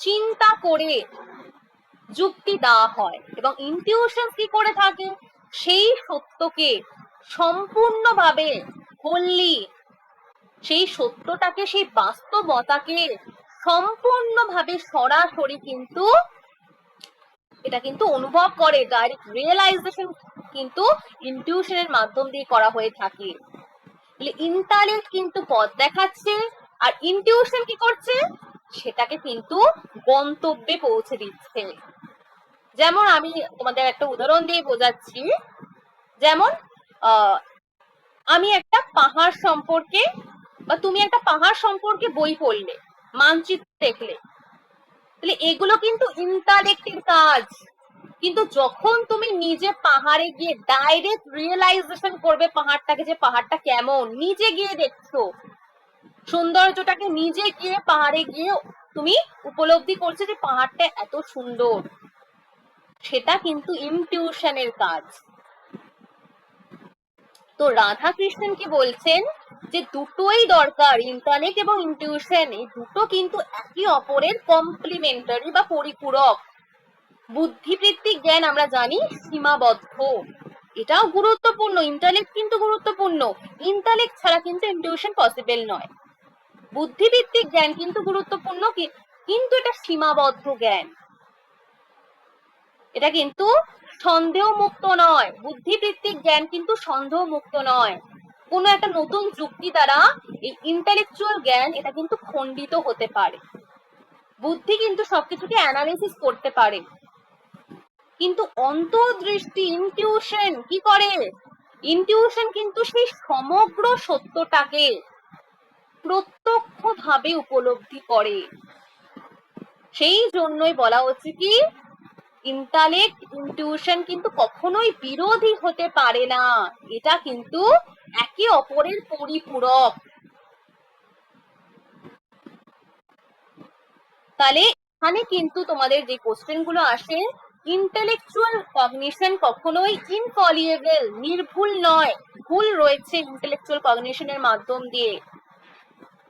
চিন্তা করে যুক্তি দেওয়া হয়। এবং ইনটিউশন কি করে থাকে? সেই সত্যকে সম্পূর্ণভাবে, হোললি, সেই সত্যটাকে, সেই বাস্তবতাকে সম্পূর্ণভাবে সরাসরি কিন্তু এটা কিন্তু অনুভব করে। ডাইরেক্ট রিয়েলাইজেশন কিন্তু ইনটিউশনের মাধ্যম দিয়ে করা হয়ে থাকে। ইন্টালেক্ট কিন্তু পথ দেখাচ্ছে, আর ইনটিউশন কি করছে? সেটাকে কিন্তু গন্তব্যে পৌঁছে দিচ্ছে। যেমন আমি তোমাদের একটা উদাহরণ দিয়ে বোঝাচ্ছি। যেমন আমি একটা পাহাড় সম্পর্কে, বা তুমি একটা পাহাড় সম্পর্কে বই পড়লে, মানচিত্র দেখলে, তাহলে এগুলো কিন্তু ইন্টালেক্টের কাজ। কিন্তু যখন তুমি নিজে পাহাড়ে গিয়ে ডাইরেক্ট রিয়েলাইজেশন করবে পাহাড়টাকে, যে পাহাড়টা কেমন, নিজে গিয়ে দেখছো, সৌন্দর্যটাকে নিজে গিয়ে পাহাড়ে গিয়ে তুমি উপলব্ধি করছো যে পাহাড়টা এত সুন্দর, সেটা কিন্তু ইনটিউশনের কাজ। তো রাধা কৃষ্ণন কি বলছেন যে দুটোই দরকার, ইন্টালেক্ট এবং ইনটিউশন, এই দুটো কিন্তু একে অপরের কমপ্লিমেন্টারি বা পরিপূরক। বুদ্ধিবৃত্তিক জ্ঞান আমরা জানি সীমাবদ্ধ, এটাও গুরুত্বপূর্ণ, ইন্টালেক্ট কিন্তু গুরুত্বপূর্ণ, ইন্টালেক্ট ছাড়া কিন্তু ইনটিউশন পসিবল নয়। বুদ্ধিবৃত্তিক জ্ঞান কিন্তু গুরুত্বপূর্ণ, কিন্তু এটা সীমাবদ্ধ জ্ঞান, এটা কিন্তু সন্দেহ মুক্ত নয়। বুদ্ধিবৃত্তিক জ্ঞান কিন্তু সন্দেহ মুক্ত নয়। কোনো একটা নতুন যুক্তি দ্বারা এই ইন্টেলেকচুয়াল জ্ঞান এটা কিন্তু খণ্ডিত হতে পারে। বুদ্ধি কিন্তু সবকিছুকে অ্যানালিসিস করতে পারে, কিন্তু অন্তর্দৃষ্টি ইনটিউশন কি করে? ইনটিউশন কিন্তু সেই সমগ্র সত্যটাকে প্রত্যক্ষভাবে উপলব্ধি করে। সেই জন্যই বলা হচ্ছে কি ইন্টালেক্ট ইনটিউশন কিন্তু কখনোই বিরোধী হতে পারে না, এটা কিন্তু একে অপরের পরিপূরক। তাহলে এখানে কিন্তু তোমাদের যে কোশ্চেন গুলো আসে, ইন্টেলেকচুয়াল কগনিশন কখনোই ইনফলিয়েবল, নির্ভুল নয়, ভুল রয়েছে ইন্টেলেকচুয়াল কগনিশনের মাধ্যম দিয়ে।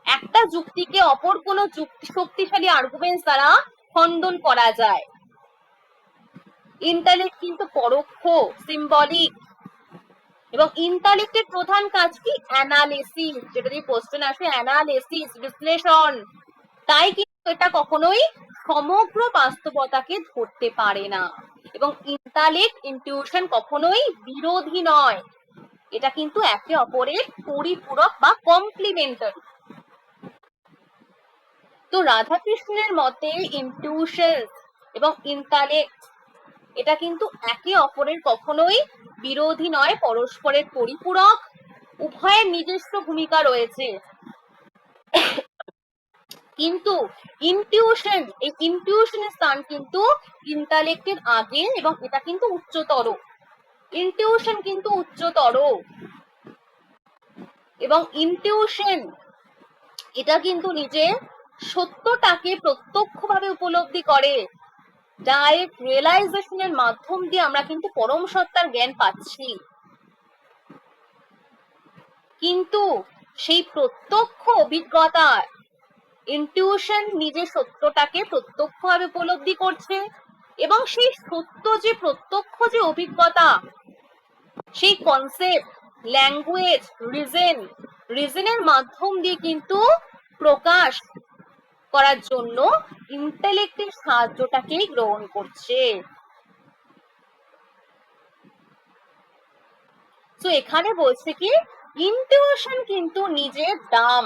একটা যুক্তিকে অপর কোনো শক্তিশালী আর্গুমেন্টস দ্বারা খণ্ডন করা যায়। ইন্টালেক্ট কিন্তু পরোক্ষ, সিম্বলিক, এবং ইন্টালেক্টের প্রধান কাজ কি? অ্যানালিসিস, যেটা দিয়ে কোশ্চেন আসে, অ্যানালিসিস, বিশ্লেষণ। তাই কিন্তু এটা কখনোই সমগ্র বাস্তবতাকে ধরতে পারে না, এবং ইন্টালেক্ট ইনটিউশন কখনোই বিরোধী নয়, এটা কিন্তু একে অপরের পরিপূরক বা কমপ্লিমেন্টারি। তো রাধাকৃষ্ণের মতে ইনটিউশন এবং ইন্টালেক্ট এটা কিন্তু একে অপরের কখনোই বিরোধী নয়, পরস্পরের পরিপূরক, উভয়ের নিজস্ব ভূমিকা রয়েছে। কিন্তু ইনটিউশন, এই ইনটিউশনের স্থান কিন্তু ইন্টালেক্টের আগে, এবং এটা কিন্তু উচ্চতর। ইনটিউশন কিন্তু উচ্চতর, এবং ইনটিউশন এটা কিন্তু নিজের সত্যটাকে প্রত্যক্ষভাবে উপলব্ধি করে। ডাইরেক্ট রিয়েলাইজেশনের মাধ্যম দিয়ে আমরা কিন্তু পরম সত্তার জ্ঞান পাচ্ছি, কিন্তু সেই প্রত্যক্ষ অভিজ্ঞতা, ইনটিউশন নিজের সত্যটাকে প্রত্যক্ষভাবে উপলব্ধি করছে, এবং সেই সত্য যে প্রত্যক্ষ যে অভিজ্ঞতা, সেই কনসেপ্ট, ল্যাঙ্গুয়েজ, রিজনের মাধ্যম দিয়ে কিন্তু প্রকাশ করার জন্য ইন্টেলেক্টের সাহায্যটাকেই গ্রহণ করছে। তো এখানে বলছে কি ইনটিউশন কিন্তু নিজের দাম,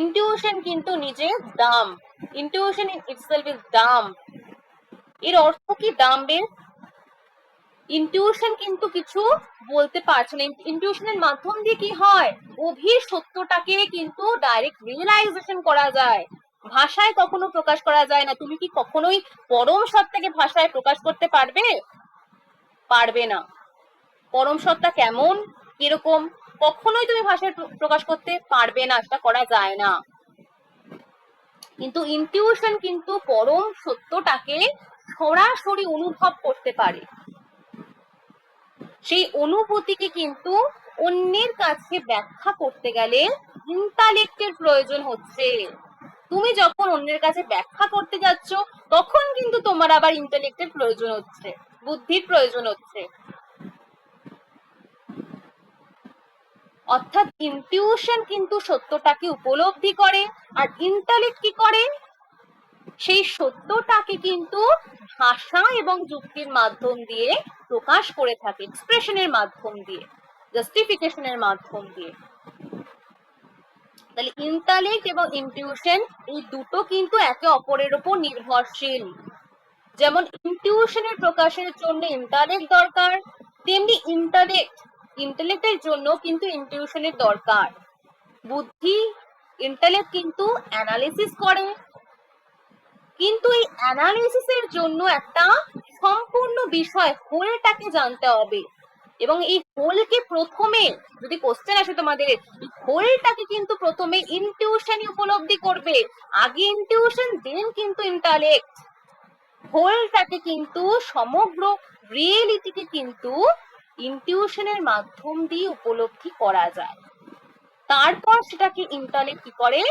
ইনটিউশন কিন্তু নিজের দাম, ইনটিউশন ইন ইটসেলফ ইজ দাম। এর অর্থ কি দাম্বের? ইনটিউশন কিন্তু কিছু বলতে পারছে না, ইনটিউশনের মাধ্যম দিয়ে কি হয়, গভীর সত্যটাকে কিন্তু ডাইরেক্ট রিয়েলাইজেশন করা যায়, ভাষায় কখনো প্রকাশ করা যায় না। তুমি কি কখনোই পরম সত্তাকে ভাষায় প্রকাশ করতে পারবে? পারবে না। পরম সত্তা কেমন, কিরকম, কখনোই তুমি ভাষায় প্রকাশ করতে পারবে না, সেটা করা যায় না। কিন্তু ইনটিউশন কিন্তু পরম সত্যটাকে সরাসরি অনুভব করতে পারে, সেই অনুভূতিকে কিন্তু অন্যের কাছে ব্যাখ্যা করতে গেলে ইন্টালেক্টের প্রয়োজন হচ্ছে। তুমি যখন অন্যের কাছে ব্যাখ্যা করতে যাচ্ছ, তখন কিন্তু তোমার আবার ইন্টালেক্টের প্রয়োজন হচ্ছে, বুদ্ধির প্রয়োজন হচ্ছে। অর্থাৎ ইনটিউশন কিন্তু সত্যটাকে উপলব্ধি করে, আর ইন্টালেক্ট কি করে, সেই সত্যটাকে কিন্তু ভাষা এবং যুক্তির মাধ্যম দিয়ে প্রকাশ করে থাকে, এক্সপ্রেশনের মাধ্যম দিয়ে, জাস্টিফিকেশনের মাধ্যম দিয়ে। তাহলে ইন্টালেক্ট এবং ইনটিউশন এই দুটো কিন্তু একে অপরের উপর নির্ভরশীল। যেমন ইনটিউশনের প্রকাশের জন্য ইন্টালেক্ট দরকার, তেমনি ইন্টালেক্টের জন্য কিন্তু ইনটিউশনের দরকার। বুদ্ধি, ইন্টালেক্ট কিন্তু অ্যানালিসিস করে, কিন্তু এই অ্যানালিসিসের জন্য একটা সম্পূর্ণ বিষয় হোলটাকে জানতে হবে, এবং এই হোলকে প্রথমে যদি কোশ্চেন আসে তোমাদের, এই হোলটাকে কিন্তু প্রথমে ইনটিউশনই উপলব্ধি করবে। আগে ইনটিউশন, দেন কিন্তু ইন্টালেক্ট। হোলটাকে কিন্তু সমগ্র রিয়েলিটিকে কিন্তু ইনটিউশনের মাধ্যম দিয়ে উপলব্ধি করা যায়। তারপর সেটাকে ইন্টালেক্ট কি করে,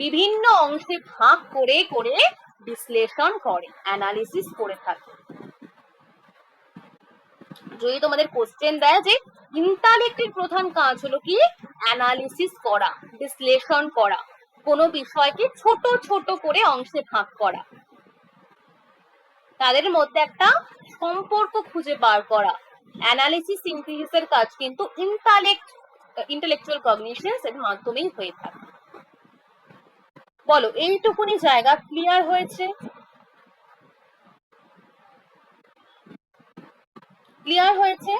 বিভিন্ন অংশে ভাগ করে করে বিশ্লেষণ করে, অ্যানালিসিস করে থাকে। যদি তোমাদের কোশ্চেন দেয় যে ইন্টালেক্টের প্রধান কাজ হলো কি, অ্যানালিসিস করা, বিশ্লেষণ করা, কোনো বিষয়কে ছোট ছোট করে অংশে ভাগ করা, তাদের মধ্যে একটা সম্পর্ক খুঁজে বার করা, অ্যানালিসিস সিনথেসিসের কাজ কিন্তু ইন্টালেকচুয়াল কগনিশনস এর মাধ্যমেই হয়ে থাকে। বলো, এইটুকুনি জায়গা ক্লিয়ার হয়েছে? ক্লিয়ার হয়েছে?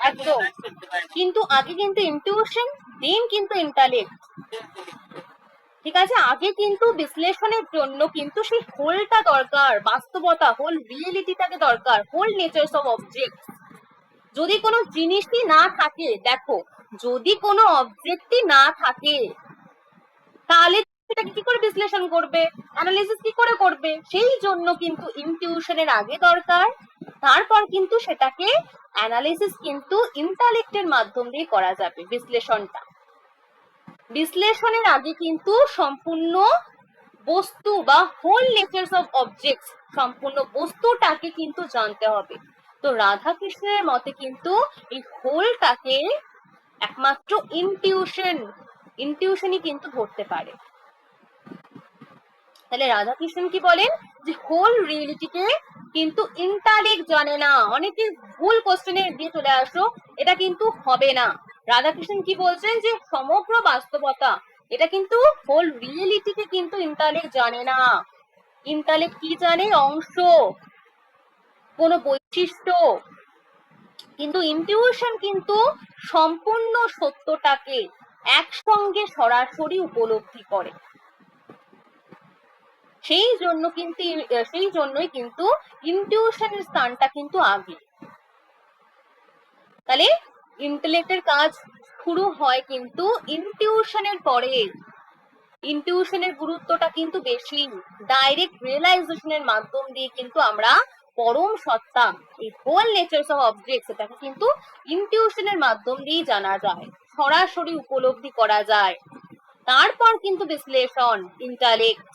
একদম। কিন্তু আগে কিন্তু ইনটিউশন, দেন কিন্তু ইন্টালেক্ট। ঠিক আছে, আগে কিন্তু বিশ্লেষণের জন্য কিন্তু সেই হোলটা দরকার, বাস্তবতা, হোল রিয়েলিটিটাকে দরকার, হোল নেচারস অফ অবজেক্ট। যদি কোনো জিনিসই না থাকে, দেখো যদি কোনো অবজেক্টই না থাকে, তাহলে সেটাকে কি করে বিশ্লেষণ করবে, অ্যানালিসিস কি করে করবে? সেই জন্য কিন্তু ইনটিউশনের আগে দরকার, তারপর কিন্তু সেটাকে অ্যানালিসিস কিন্তু ইন্টালেক্টের মাধ্যম দিয়ে করা যাবে বিশ্লেষণটা। বিশ্লেষণের আগে কিন্তু সম্পূর্ণ বস্তু বা হোল নেচারস অফ অবজেক্টস, সম্পূর্ণ বস্তুটাকে কিন্তু জানতে হবে। তো রাধাকৃষ্ণের মতে কিন্তু এই হোলটাকে একমাত্র ইনটিউশনই কিন্তু ধরতে পারে। তাহলে রাধাকৃষ্ণন কি বলেন, যে হোল রিয়েলিটিকে কিন্তু ইন্টালেক্ট জানে না। অনেকে ভুল কোশ্চেনে দিয়ে চলে আসো, এটা কিন্তু হবে না। রাধাকৃষ্ণন কি বলছেন, যে সমগ্র বাস্তবতা, এটা কিন্তু হোল রিয়েলিটিকে কিন্তু ইন্টালেক্ট জানে না। ইন্টালেক্ট কি জানে, অংশ, কোনো বৈশিষ্ট্য, কিন্তু ইনটিউশন কিন্তু সম্পূর্ণ সত্যটাকে একসঙ্গে সরাসরি উপলব্ধি করে। সেই জন্যই কিন্তু ইনটিউশনের স্থানটা কিন্তু আগে। তাহলে ইন্টেলেক্টের কাজ শুরু হয় কিন্তু ইনটিউশনের পরে। ইনটিউশনের গুরুত্বটা কিন্তু বেশি। ডাইরেক্ট রিয়েলাইজেশনের মাধ্যম দিয়ে কিন্তু আমরা পরম সত্তা, এই হোল নেচারস অফ অবজেক্টস, এটাকে কিন্তু ইনটিউশনের মাধ্যম দিয়েই জানা যায়, সরাসরি উপলব্ধি করা যায়। তারপর কিন্তু বিশ্লেষণ, ইন্টালেক্ট।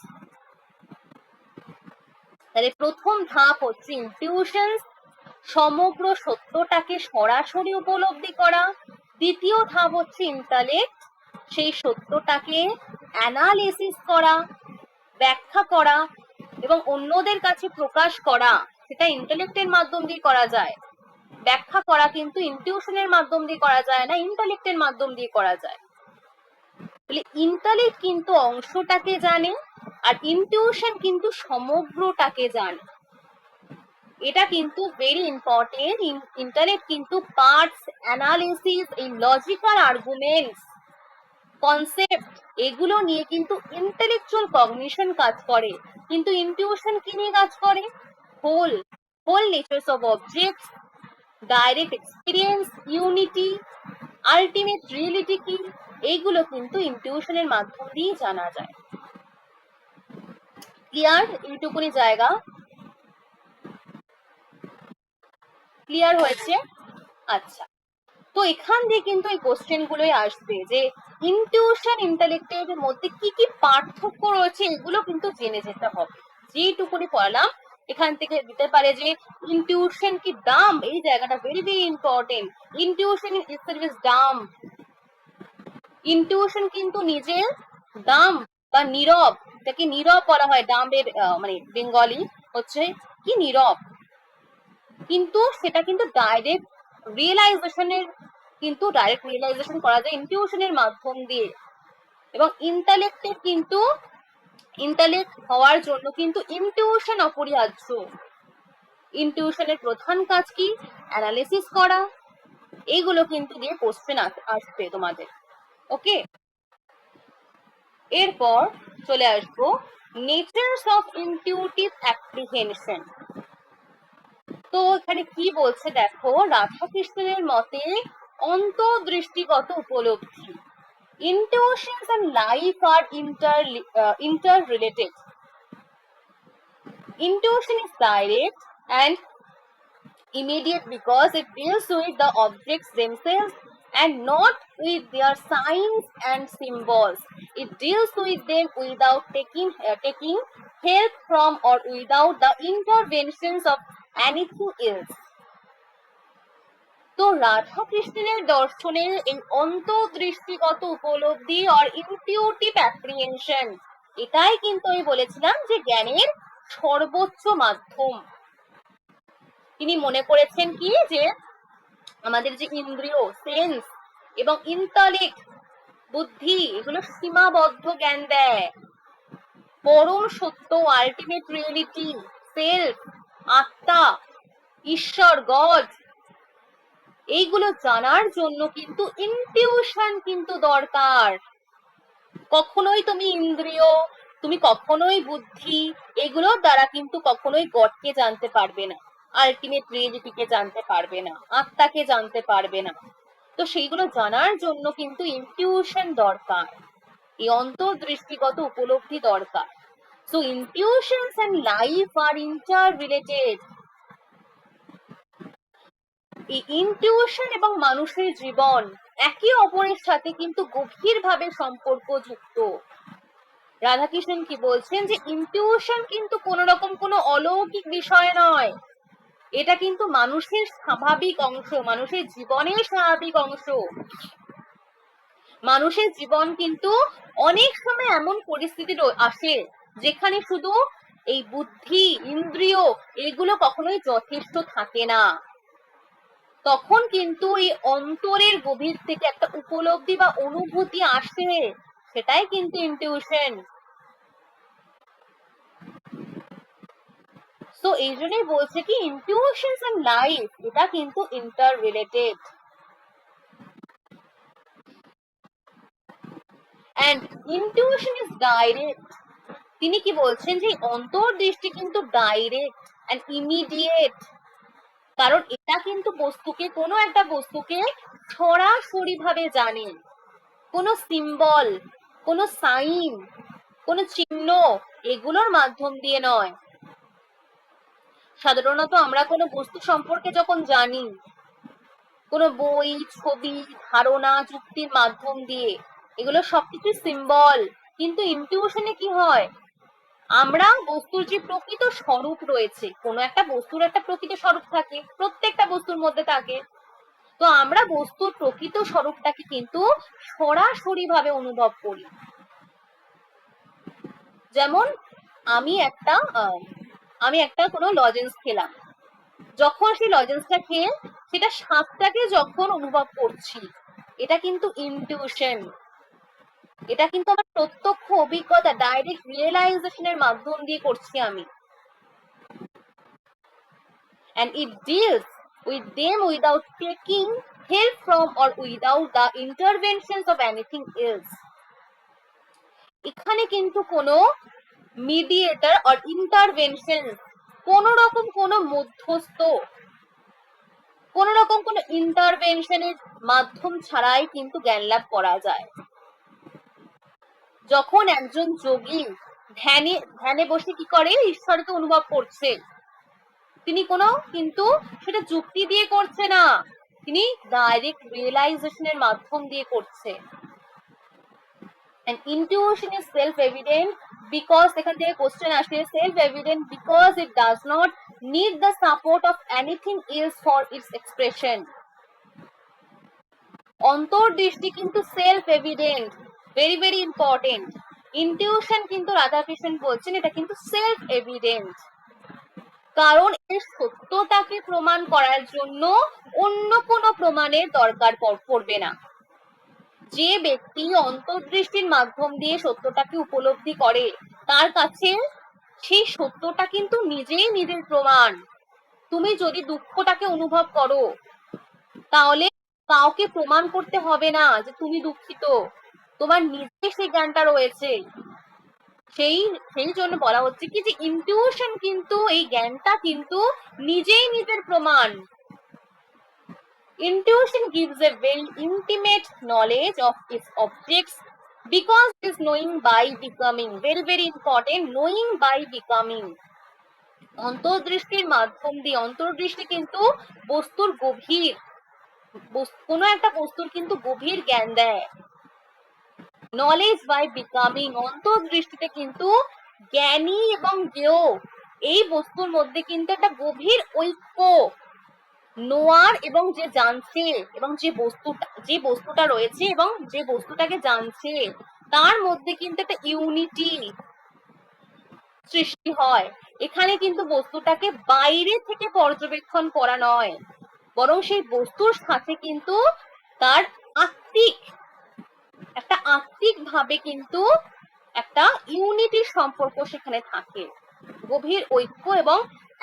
তাহলে প্রথম ধাপ হচ্ছে ইনটিউশন, সমগ্র সত্যটাকে সরাসরি উপলব্ধি করা। দ্বিতীয় ধাপ হচ্ছে ইন্টালেক্ট, সেই সত্যটাকে অ্যানালিসিস করা, ব্যাখ্যা করা এবং অন্যদের কাছে প্রকাশ করা। সেটা ইন্টালেক্টের মাধ্যম দিয়ে করা যায়। ব্যাখ্যা করা কিন্তু ইনটিউশনের মাধ্যম দিয়ে করা যায় না, ইন্টালেক্টের মাধ্যম দিয়ে করা যায়। তাহলে ইন্টালেক্ট কিন্তু অংশটাকে জানে, আর ইনটিউশন কিন্তু সমগ্রটাকে জানে। এটা কিন্তু ভেরি ইম্পর্টেন্ট। ইন্টালেক্ট কিন্তু পার্টস, অ্যানালিসিস, এই লজিক্যাল আর্গুমেন্টস, কনসেপ্ট, এগুলো নিয়ে কিন্তু ইন্টেলেকচুয়াল কগনিশন কাজ করে। কিন্তু ইনটিউশন কি নিয়ে কাজ করে, whole natures of objects, direct experience, unity, ultimate reality কি, এইগুলো কিন্তু ইনটিউশনের মাধ্যম দিয়ে জানা যায়। ক্লিয়ার? এইটুকুনি জায়গা ক্লিয়ার হয়েছে? আচ্ছা, তো এখান দিয়ে কিন্তু এই কোশ্চেন গুলোই আসবে, যে ইনটিউশন ইন্টালেক্টের মধ্যে কি কি পার্থক্য রয়েছে, এগুলো কিন্তু জেনে যেতে হবে। যেটুকুনি পড়ালাম এখান থেকে দিতে পারে যে ইনটিউশন কি ডাম, এই জায়গাটা very very important. Intuition is Dam. Intuition কিন্তু নিজে ডাম বা নীরব, এটাকে নীরব বলা হয়। ডামের মানে বেঙ্গলি হচ্ছে কি নীরব, কিন্তু সেটা কিন্তু ডাইরেক্ট রিয়েলাইজেশন করা যায় ইনটিউশনের মাধ্যম দিয়ে। এবং ইন্টালেক্ট হওয়ার জন্য কিন্তু ইনটিউশন অপরিহার্য। ইনটিউশনের প্রধান কাজ কি, অ্যানালিসিস করা। এইগুলো কিন্তু দিয়ে কোশ্চেন আসবে তোমাদের। ওকে, এরপর চলে আসবো নেচার্স অফ ইনটিউটিভ অ্যাপ্রিহেনশন। তো এখানে কি বলছে দেখো, রাধাকৃষ্ণের মতে অন্তর্দৃষ্টিগত উপলব্ধি, intuitions and life are interrelated. Intuition is direct and immediate because it deals with the objects themselves and not with their signs and symbols. It deals with them without taking help from or without the interventions of anything else. তো রাধা কৃষ্ণের দর্শনের এই অন্তর্দৃষ্টিগত উপলব্ধি আর intuitive apprehension, এটাই কিন্তু আমি বলেছিলাম যে জ্ঞানের সর্বোচ্চ মাধ্যম। তিনি মনে করেছেন কি যে আমাদের যে ইন্দ্রিয়, সেন্স এবং ইন্টালেক্ট, বুদ্ধি, এগুলো সীমাবদ্ধ জ্ঞান দেয়। পরম সত্য, আলটিমেট রিয়েলিটি, সেলফ, আত্মা, ঈশ্বর, গড, এইগুলো জানার জন্য কিন্তু ইনটিউশন কিন্তু দরকার। কখনোই তুমি ইন্দ্রিয়, তুমি কখনোই বুদ্ধি, এগুলোর দ্বারা কিন্তু কখনোই গডকে জানতে পারবে না, আলটিমেট রিয়েলিটিকে জানতে পারবে না, আত্মাকে জানতে পারবে না। তো সেইগুলো জানার জন্য কিন্তু ইনটিউশন দরকার, এই অন্তর্দৃষ্টিগত উপলব্ধি দরকার। So intuitions and life are interrelated. এই ইনটিউশন এবং মানুষের জীবন একে অপরের সাথে কিন্তু গভীরভাবে সম্পর্কযুক্ত। রাধাকৃষ্ণন কি বলছেন যে ইনটিউশন কিন্তু কোন রকম কোনো অলৌকিক বিষয় নয়, এটা কিন্তু মানুষের স্বাভাবিক অংশ, মানুষের জীবনের স্বাভাবিক অংশ। মানুষের জীবন কিন্তু অনেক সময় এমন পরিস্থিতি আসে যেখানে শুধু এই বুদ্ধি, ইন্দ্রিয়, এগুলো কখনোই যথেষ্ট থাকে না। তখন কিন্তু এই অন্তরের গভীর থেকে একটা উপলব্ধি বা অনুভূতি আসে, সেটাই কিন্তু ইনটিউশন। তো এই জন্যই বলছে কি ইনটিউশন এন্ড লাইফ, এটা কিন্তু interrelated. And intuition is direct. তিনি কি বলছেন যে অন্তর্দৃষ্টি কিন্তু ডাইরেক্ট এন্ড ইমিডিয়েট, কারণ এটা কিন্তু বস্তুকে, কোনো একটা বস্তুকে সরাসরি ভাবে জানে, কোনো সিম্বল, কোনো সাইন, কোনো চিহ্ন, এগুলোর মাধ্যম দিয়ে নয়। সাধারণত আমরা কোনো বস্তু সম্পর্কে যখন জানি, কোনো বই, ছবি, ধারণা, যুক্তির মাধ্যম দিয়ে, এগুলো সবকিছু সিম্বল। কিন্তু ইনটিউশনে কি হয়, আমরা বস্তুর যে প্রকৃত স্বরূপ রয়েছে, কোনো একটা বস্তুর একটা প্রকৃত স্বরূপ থাকে, প্রত্যেকটা বস্তুর মধ্যে থাকে, তো আমরা বস্তুর প্রকৃত স্বরূপটাকে কিন্তু সরাসরি ভাবে অনুভব করি। যেমন আমি একটা কোনো লজেন্স খেলাম, যখন সেই লজেন্সটা খেয়ে সেটা স্বাদটাকে যখন অনুভব করছি, এটা কিন্তু ইনটিউশন, এটা কিন্তু আমার প্রত্যক্ষ অভিজ্ঞতা, ডাইরেক্ট রিয়েলাইজেশনের মাধ্যম দিয়ে করছি আমি। And it deals with them without taking help from or without the interventions of anything else. এখানে কিন্তু কোনো মিডিয়েটর আর ইন্টারভেনশন, কোন রকম কোনো মধ্যস্থ, কোন রকম কোনো ইন্টারভেনশনের মাধ্যম ছাড়াই কিন্তু জ্ঞান লাভ করা যায়। যখন একজন যোগী ধ্যানে বসে কি করে, ঈশ্বরকে অনুভব করছে, তিনি কোনো কিন্তু সেটা যুক্তি দিয়ে করছে না, তিনি ডাইরেক্ট রিয়েলাইজেশনের মাধ্যম দিয়ে করছে। And intuition is self-evident because এখান থেকে কোশ্চেন আসে, self-evident because it does not need the support of anything else for its expression. অন্তর্দৃষ্টি কিন্তু self evident, very very important. Intuition কিন্তু রাধাকৃষ্ণন বলছেন এটা কিন্তু সেলফ এভিডেন্ট, কারণ এর সত্যতাকে প্রমাণ করার জন্য অন্য কোনো প্রমাণের দরকার পড়বে না। যে ব্যক্তি অন্তর্দৃষ্টির মাধ্যম দিয়ে সত্যটাকে উপলব্ধি করে, তার কাছে সেই সত্যটা কিন্তু নিজেই নিজের প্রমাণ। তুমি যদি দুঃখটাকে অনুভব করো, তাহলে কাউকে প্রমাণ করতে হবে না যে তুমি দুঃখিত, তোমার নিজে সেই জ্ঞানটা রয়েছে। সেই সেই জন্য বলা হচ্ছে কি যে ইনটিউশন কিন্তু, এই জ্ঞানটা কিন্তু নিজেই নিজের প্রমাণ। Intuition gives a very intimate knowledge of its objects because it is knowing by becoming. Very, very important, knowing by becoming. অন্তর্দৃষ্টির মাধ্যম দিয়ে, অন্তর্দৃষ্টি কিন্তু বস্তুর গভীর, কোনো একটা বস্তুর কিন্তু গভীর জ্ঞান দেয়। নলেজ বাই বিকামিং, অন্তর্দৃষ্টিতে কিন্তু জ্ঞানী এবং জ্ঞেয় এই বস্তুর মধ্যে কিন্তু একটা গভীর ঐক্য, নোয়ার এবং যে জানছে, এবং যে বস্তুটা রয়েছে এবং যে বস্তুটাকে জানছে তার মধ্যে কিন্তু একটা ইউনিটি সৃষ্টি হয়। এখানে কিন্তু বস্তুটাকে বাইরে থেকে পর্যবেক্ষণ করা নয়, বরং সেই বস্তুর সাথে কিন্তু তার আত্মিক ভাবে কিন্তু একটা ইউনিটির সম্পর্ক সেখানে থাকে, গভীর ঐক্য এবং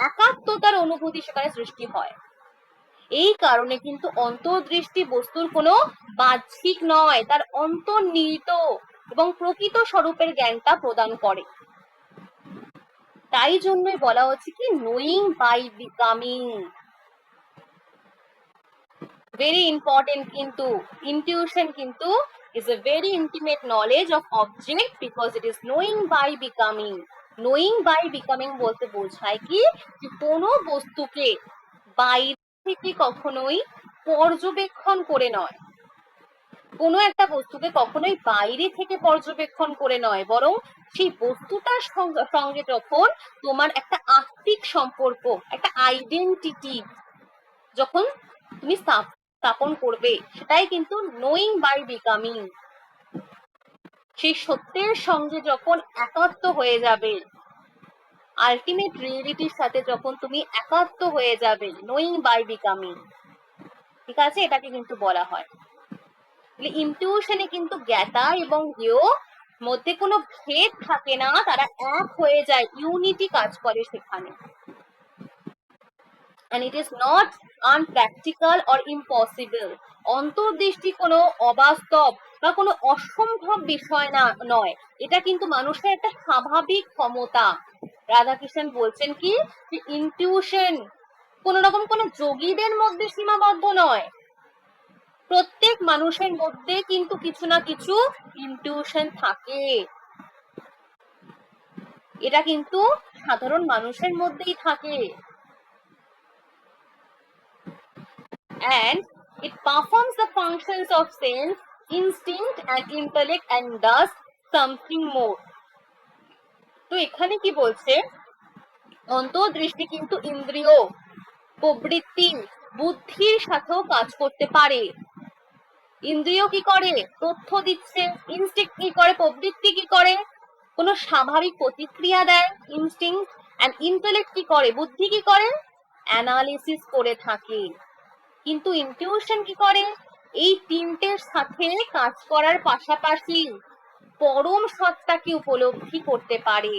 একাত্মতার অনুভূতি সেখানে সৃষ্টি হয়। এই কারণে কিন্তু অন্তর্দৃষ্টি বস্তুর কোনো বাহ্যিক নয়, তার অন্তর্নিহিত এবং প্রকৃত স্বরূপের জ্ঞানটা প্রদান করে। তাই জন্যই বলা হচ্ছে কি knowing by becoming. Very important কিন্তু ইনটিউশন কিন্তু is a very intimate knowledge of object because it is knowing by becoming. Knowing by becoming বলতে বোঝায় কি যে কোনো বস্তুকে বাইরে থেকে কখনোই পর্যবেক্ষণ করে নয়, কোনো একটা বস্তুকে কখনোই বাইরে থেকে পর্যবেক্ষণ করে নয়, বরং সেই বস্তুটার সঙ্গে যখন তোমার একটা আত্মিক সম্পর্ক, একটা আইডেন্টিটি যখন তুমি স্থাপন করবে, সেটাই কিন্তু নোয়িং বাই বিকামিং। সেই সত্যের সঙ্গে যখন একাত্ম হয়ে যাবে, আলটিমেট রিয়েলিটির সাথে যখন তুমি একাত্ম হয়ে যাবে, নোয়িং বাই বিকামিং, ঠিক আছে, এটাকে কিন্তু বলা হয়। ইনটিউশনে কিন্তু জ্ঞাতা এবং জ্ঞেয় মধ্যে কোনো ভেদ থাকে না, তারা এক হয়ে যায়, ইউনিটি কাজ করে সেখানে। and it is not unpractical or impossible. অন্তর্দৃষ্টি কোনো অবাস্তব বা কোনো অসম্ভব বিষয় না নয়, এটা কিন্তু মানুষের একটা স্বাভাবিক ক্ষমতা। রাধাকৃষ্ণন বলছেন কি যে ইনটিউশন কোনো রকম কোনো যোগীদের মধ্যে সীমাবদ্ধ নয়, প্রত্যেক মানুষের মধ্যে কিন্তু কিছু না কিছু ইনটিউশন থাকে, এটা কিন্তু সাধারণ মানুষের মধ্যেই থাকে। And it performs the functions of sense, instinct and intellect and does something more. তো এখানে কি বলছে, অন্তর্দৃষ্টি কিন্তু ইন্দ্রিয়, প্রবৃত্তি, বুদ্ধির সাথেও কাজ করতে পারে। ইন্দ্রিয় কি করে, তথ্য দিচ্ছে। ইনস্টিংক্ট কি করে, প্রবৃত্তি কি করে, কোনো স্বাভাবিক প্রতিক্রিয়া দেয়, ইনস্টিংক্ট। এন্ড ইন্টেলেক্ট কি করে, বুদ্ধি কি করে, অ্যানালিসিস করে থাকে। কিন্তু ইনটিউশন কি করে, এই তিনটের সাথে কাজ করার পাশাপাশি পরম সত্তাকে উপলব্ধি করতে পারে,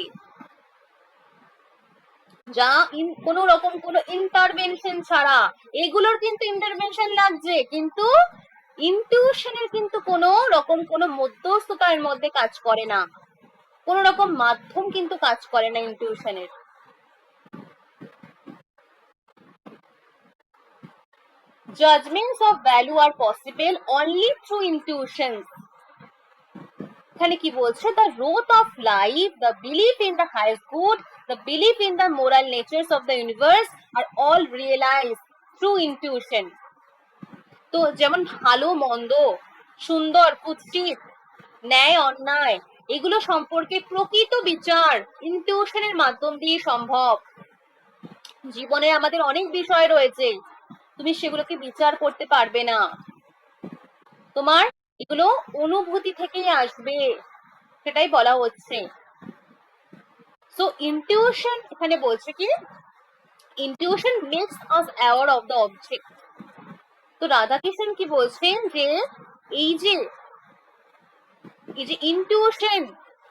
যা কোনো রকম কোনো ইন্টারভেনশন ছাড়া। এগুলোর কিন্তু ইন্টারভেনশন লাগছে, কিন্তু ইনটিউশনের কিন্তু কোনো রকম কোনো মধ্যস্থতার মধ্যে কাজ করে না, কোনো রকম মাধ্যম কিন্তু কাজ করে না ইনটিউশনের। Judgments of value are possible only through intuitions. এখানে কি বলছে, the growth of life, the belief in the highest good, the belief in the moral natures of the universe are all realized through intuition. তো যেমন ভালো মন্দ, সুন্দর কুৎসিত, ন্যায় অন্যায়, এগুলো সম্পর্কে প্রকৃত বিচার ইনটিউশনের মাধ্যম দিয়ে সম্ভব। জীবনে আমাদের অনেক বিষয় রয়েছে, তুমি সেগুলোকে বিচার করতে পারবে না, তোমার এগুলো অনুভূতি থেকেই আসবে, সেটাই বলা হচ্ছে। সো ইনটিউশন এখানে বলছে কি, intuition makes us aware of the object. তো রাধাকৃষ্ণন কি বলছেন যে এই যে ইনটিউশন,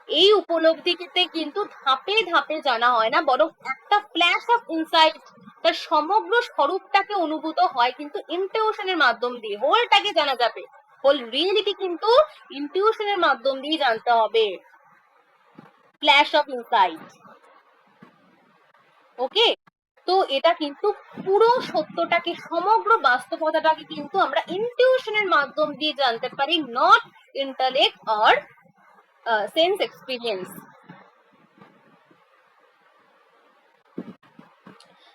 এই উপলব্ধিতে কিন্তু ধাপে ধাপে জানা হয় না, বরং একটা ফ্ল্যাশ অফ ইনসাইট, তার সমগ্র স্বরূপটাকে অনুভূত হয় কিন্তু ইনটিউশনের মাধ্যম দিয়ে, হোলটাকে জানা যাবে। হোল রিয়েলিটি কিন্তু ইনটিউশনের মাধ্যম দিয়ে জানতে হবে। Flash of insight. ওকে, তো এটা কিন্তু পুরো সত্যটাকে, সমগ্র বাস্তবতাটাকে কিন্তু আমরা ইনটিউশনের মাধ্যম দিয়ে জানতে পারি, not intellect or sense experience.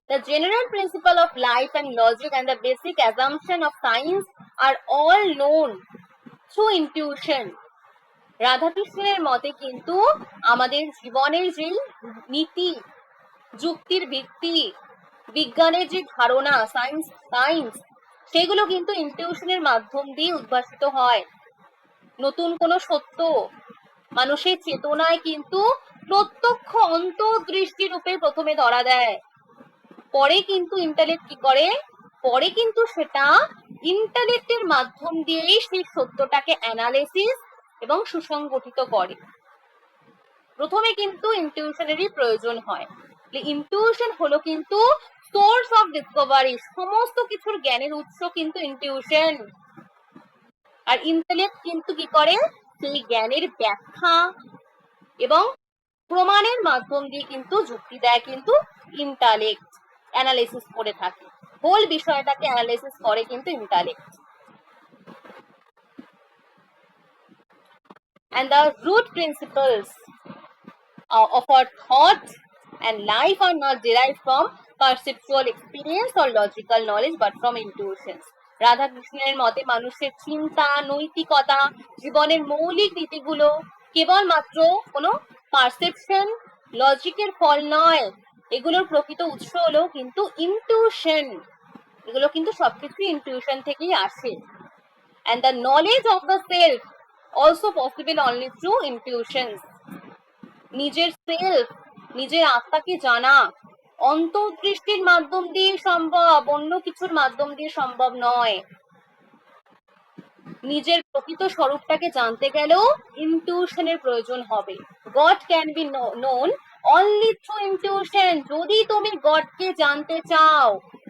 The general principle of life and logic and the basic assumption of science are all known through intuition. রাধাকৃষ্ণের মতে কিন্তু আমাদের জীবনের যে নীতি, যুক্তির ভিত্তি, বিজ্ঞানের যে ধারণা, সায়েন্স সেগুলো কিন্তু ইনটিউশনের মাধ্যম দিয়ে উদ্ভাসিত হয়। নতুন কোনো সত্য মানুষের চেতনায় কিন্তু প্রত্যক্ষ অন্তর্দৃষ্টি রূপে প্রথমে ধরা দেয়, পরে কিন্তু ইন্টালেক্ট কি করে, পরে কিন্তু সেটা ইন্টালেক্টের মাধ্যম দিয়েই সেই সত্যটাকে অ্যানালিসিস এবং সুসংগঠিত করে। প্রথমে কিন্তু ইনটিউশনেরই প্রয়োজন হয়। ইনটিউশন হলো কিন্তু সোর্স অফ ডিসকভারি, সমস্ত কিছুর জ্ঞানের উৎস কিন্তু ইনটিউশন। আর ইন্টেলেক্ট কিন্তু কি করে, সেই জ্ঞানের ব্যাখ্যা এবং প্রমাণের মাধ্যম দিয়ে কিন্তু যুক্তি দেয়, কিন্তু ইন্টালেক্ট অ্যানালিসিস করে থাকে, হোল বিষয়টাকে অ্যানালিসিস করে কিন্তু intellect. And the root principles of our thought and life are not derived from perceptual experience or logical knowledge but from intuitions. রাধাকৃষ্ণের মতে মানুষের চিন্তা, নৈতিকতা, জীবনের মৌলিক নীতিগুলো কেবলমাত্র কোনো পারসেপশন, লজিকের ফল নয়, এগুলোর প্রকৃত উৎস হলো কিন্তু ইনটিউশন। এগুলো কিন্তু সবকিছু ইনটিউশন থেকেই আসে। And the knowledge of the self also possible only through intuitions. নিজের সেলফ, নিজের আত্মাকে জানা অন্তর্দৃষ্টির মাধ্যম দিয়ে সম্ভব, অন্য কিছুর মাধ্যম দিয়ে সম্ভব নয়। নিজের প্রকৃত স্বরূপটাকে জানতে গেলেও ইনটিউশনের প্রয়োজন হবে। God can be known only through intuition. যদি তুমি গডকে জানতে চাও,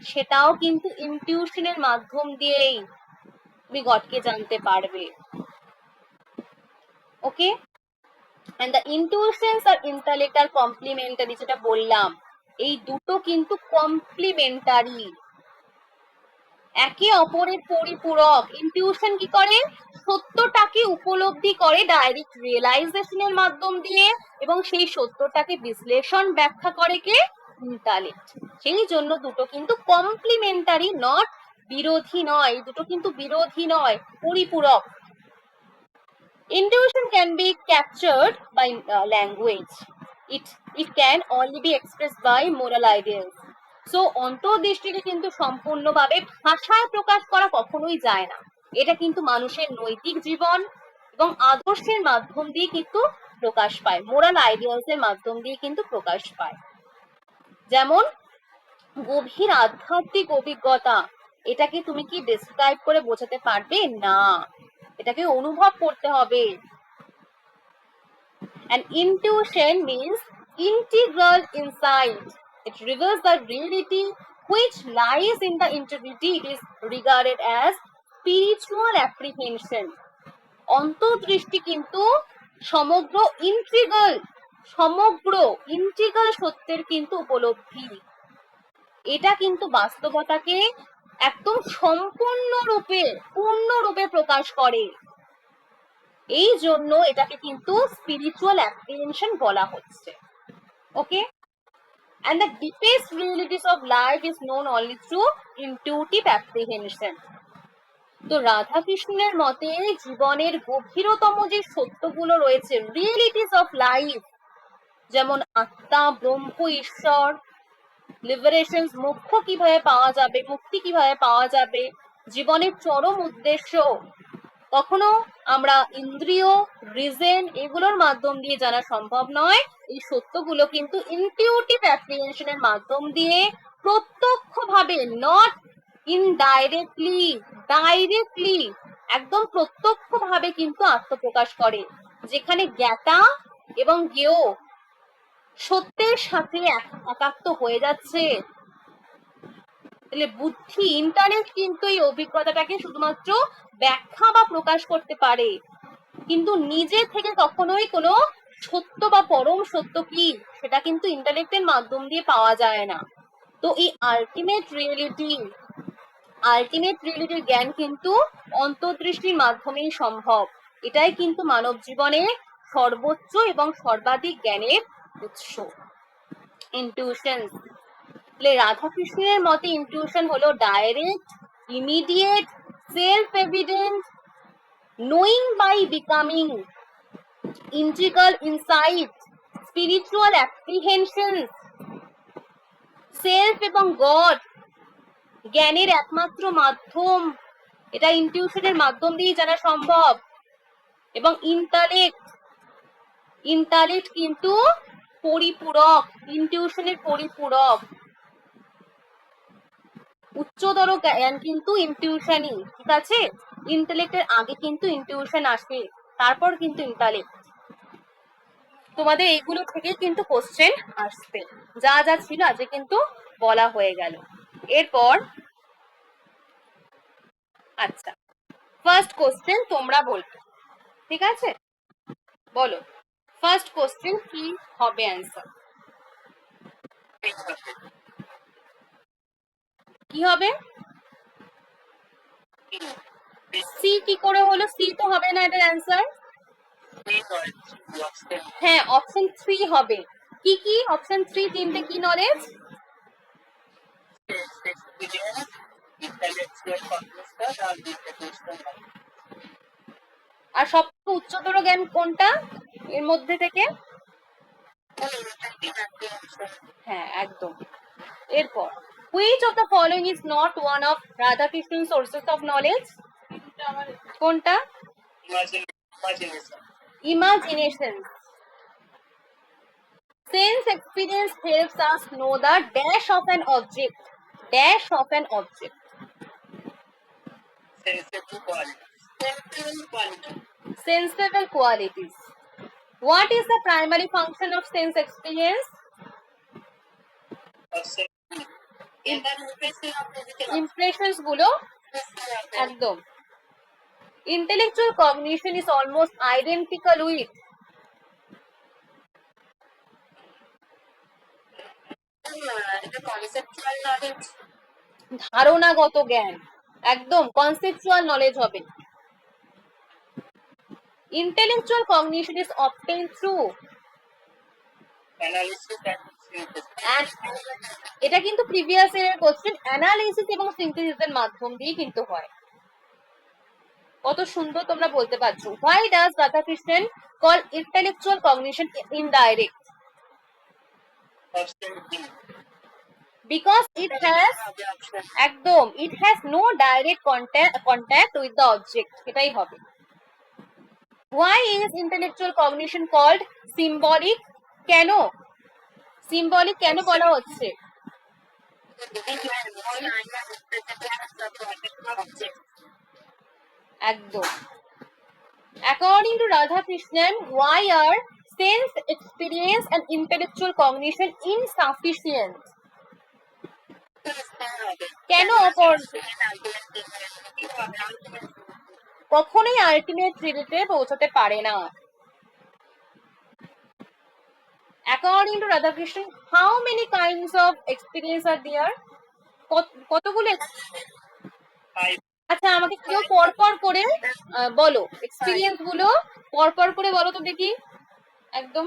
সেটাও কিন্তু ইনটিউশনের মাধ্যম দিয়েই তুমি গডকে জানতে পারবে। ওকে, and the intuitions R intellect R complementary, যেটা বললাম, এই দুটো কিন্তু কমপ্লিমেন্টারি, একে অপরের পরিপূরক। ইনটিউশন কি করে, সত্যটাকে উপলব্ধি করে ডাইরেক্ট রিয়েলাইজেশনের মাধ্যম দিয়ে, এবং সেই সত্যটাকে বিশ্লেষণ ব্যাখ্যা করে কে, ইন্টালেক্ট। সেই জন্য দুটো কিন্তু কমপ্লিমেন্টারি, নট বিরোধী নয়, দুটো কিন্তু বিরোধী নয়, পরিপূরক। Intuition can be captured by language. It can only be expressed by moral ideals. So অন্তর্দৃষ্টিকে কিন্তু সম্পূর্ণভাবে ভাষায় প্রকাশ করা কখনোই যায় না। এটা কিন্তু মানুষের নৈতিক জীবন এবং আদর্শের মাধ্যম দিয়ে কিন্তু প্রকাশ পায়, মোরাল আইডিয়ালস এর মাধ্যম দিয়ে কিন্তু প্রকাশ পায়। যেমন গভীর আধ্যাত্মিক অভিজ্ঞতা, এটাকে তুমি কি ডেসক্রাইব করে বোঝাতে পারবে না, এটাকে অনুভব করতে হবে। And intuition means integral insight. It reveals the reality which lies in the integrity. It is regarded as spiritual apprehension. অন্তর্দৃষ্টি কিন্তু সমগ্র ইন্টিগ্রাল সত্যের কিন্তু উপলব্ধি। এটা কিন্তু বাস্তবতাকে একদম পূর্ণরূপে প্রকাশ করে। এই জন্য এটাকে কিন্তু স্পিরিচুয়াল অ্যাপ্রিহেনশন বলা হচ্ছে। ওকে, and the deepest realities of life is known only through intuitive apprehension. তো রাধাকৃষ্ণের মতে জীবনের গভীরতম যে সত্যগুলো রয়েছে, রিয়েলিটিস অফ লাইফ, যেমন আত্মা, ব্রহ্ম, ঈশ্বর, লিবারেশন, মোক্ষ কিভাবে পাওয়া যাবে, মুক্তি কিভাবে পাওয়া যাবে, জীবনের চরম উদ্দেশ্য, কখনো আমরা ইন্দ্রিয়, রিজন এগুলোর মাধ্যম দিয়ে জানা সম্ভব নয়। এই সত্যগুলো কিন্তু ইনটিউটিভ অ্যাপ্রিহেনশনের মাধ্যম দিয়ে প্রত্যক্ষভাবে, নট ইনডাইরেক্টলি, ডাইরেক্টলি, একদম প্রত্যক্ষভাবে কিন্তু আত্মপ্রকাশ করে, যেখানে জ্ঞাতা এবং জ্ঞেয় সত্যের সাথে একাত্ম হয়ে যাচ্ছে, তাহলে বুদ্ধি, ইন্টারনেট কিন্তু এই অভিজ্ঞতাটাকে শুধুমাত্র ব্যাখ্যা বা প্রকাশ করতে পারে, কিন্তু নিজে থেকে কখনোই কোনো সত্য বা পরম সত্য কি সেটা কিন্তু ইন্টারনেটের মাধ্যম দিয়ে পাওয়া যায় না। তো এই আলটিমেট রিয়েলিটির জ্ঞান কিন্তু অন্তর্দৃষ্টির মাধ্যমেই সম্ভব। এটাই কিন্তু মানব জীবনে সর্বোচ্চ এবং সর্বাধিক জ্ঞানের উৎস। ইনটিউশন, রাধাকৃষ্ণের মতে ইনটিউশন হলো direct, immediate, self evident, knowing by becoming, integral insight, spiritual apprehension, self এবং গড জ্ঞানের একমাত্র মাধ্যম। এটা ইনটিউশনের মাধ্যম দিয়েই জানা সম্ভব। এবং ইন্টালেক্ট কিন্তু পরিপূরক, ইনটিউশনের পরিপূরক। উচ্চতর জ্ঞান কিন্তু ইনটিউশনই, ঠিক আছে? ইন্টেলেক্টের আগে কিন্তু ইনটিউশন আসে, তারপর কিন্তু ইন্টালেক্ট। তোমাদের এইগুলো থেকে কিন্তু কোশ্চেন আসবে, যা যা ছিল আজকে কিন্তু বলা হয়ে গেল। এরপর আচ্ছা, ফার্স্ট কোশ্চেন তোমরা বলবে, ঠিক আছে? বলো ফার্স্ট কোশ্চেন কি হবে অ্যান্সার? কি হবে? সি কি করে হলো? সি তো হবে না এটার অ্যান্সার। হ্যাঁ, অপশন 3 হবে। কি কি অপশন 3 তিনটে কি নলেজ? আর সবথেকে উচ্চতর জ্ঞান কোনটা এর মধ্যে থেকে? হ্যাঁ, একদম। এরপর which of the following is not one of Radhakrishnan sources of knowledge? কোনটা? Imagination. Sense experience helps us know the dash of an object. Dash of an object. Sensible qualities. What is the primary function of sense experience? Impressions গুলো একদম। Intellectual cognition is almost identical with ধারণাগত জ্ঞান, একদম conceptual knowledge হবে। Intellectual cognition is obtained through এটা কিন্তু previous ইয়ারের question, analysis এবং সিনথেসিসের মাধ্যম দিয়ে কিন্তু হয়। কত সুন্দর তোমরা বলতে পারছো। Why does Radhakrishnan call intellectual cognition indirect? Because it has একদম it has no direct contact with the object, এটাই হবে। Why is intellectual cognition called symbolic? কেন সিম্বলিক কেন বলা হচ্ছে? একদম। According to Radhakrishnan, why are sense experience and intellectual cognition insufficient? কেন কখনোই আলটিমেট রিয়েলিটিতে পৌঁছতে পারে না। According to Radhakrishnan, how many kinds of experience are there? কতগুলো? আচ্ছা, আমাকে কেউ পরপর করে বলো এক্সপিরিয়েন্স গুলো, পরপর করে বলো তো দেখি একদম।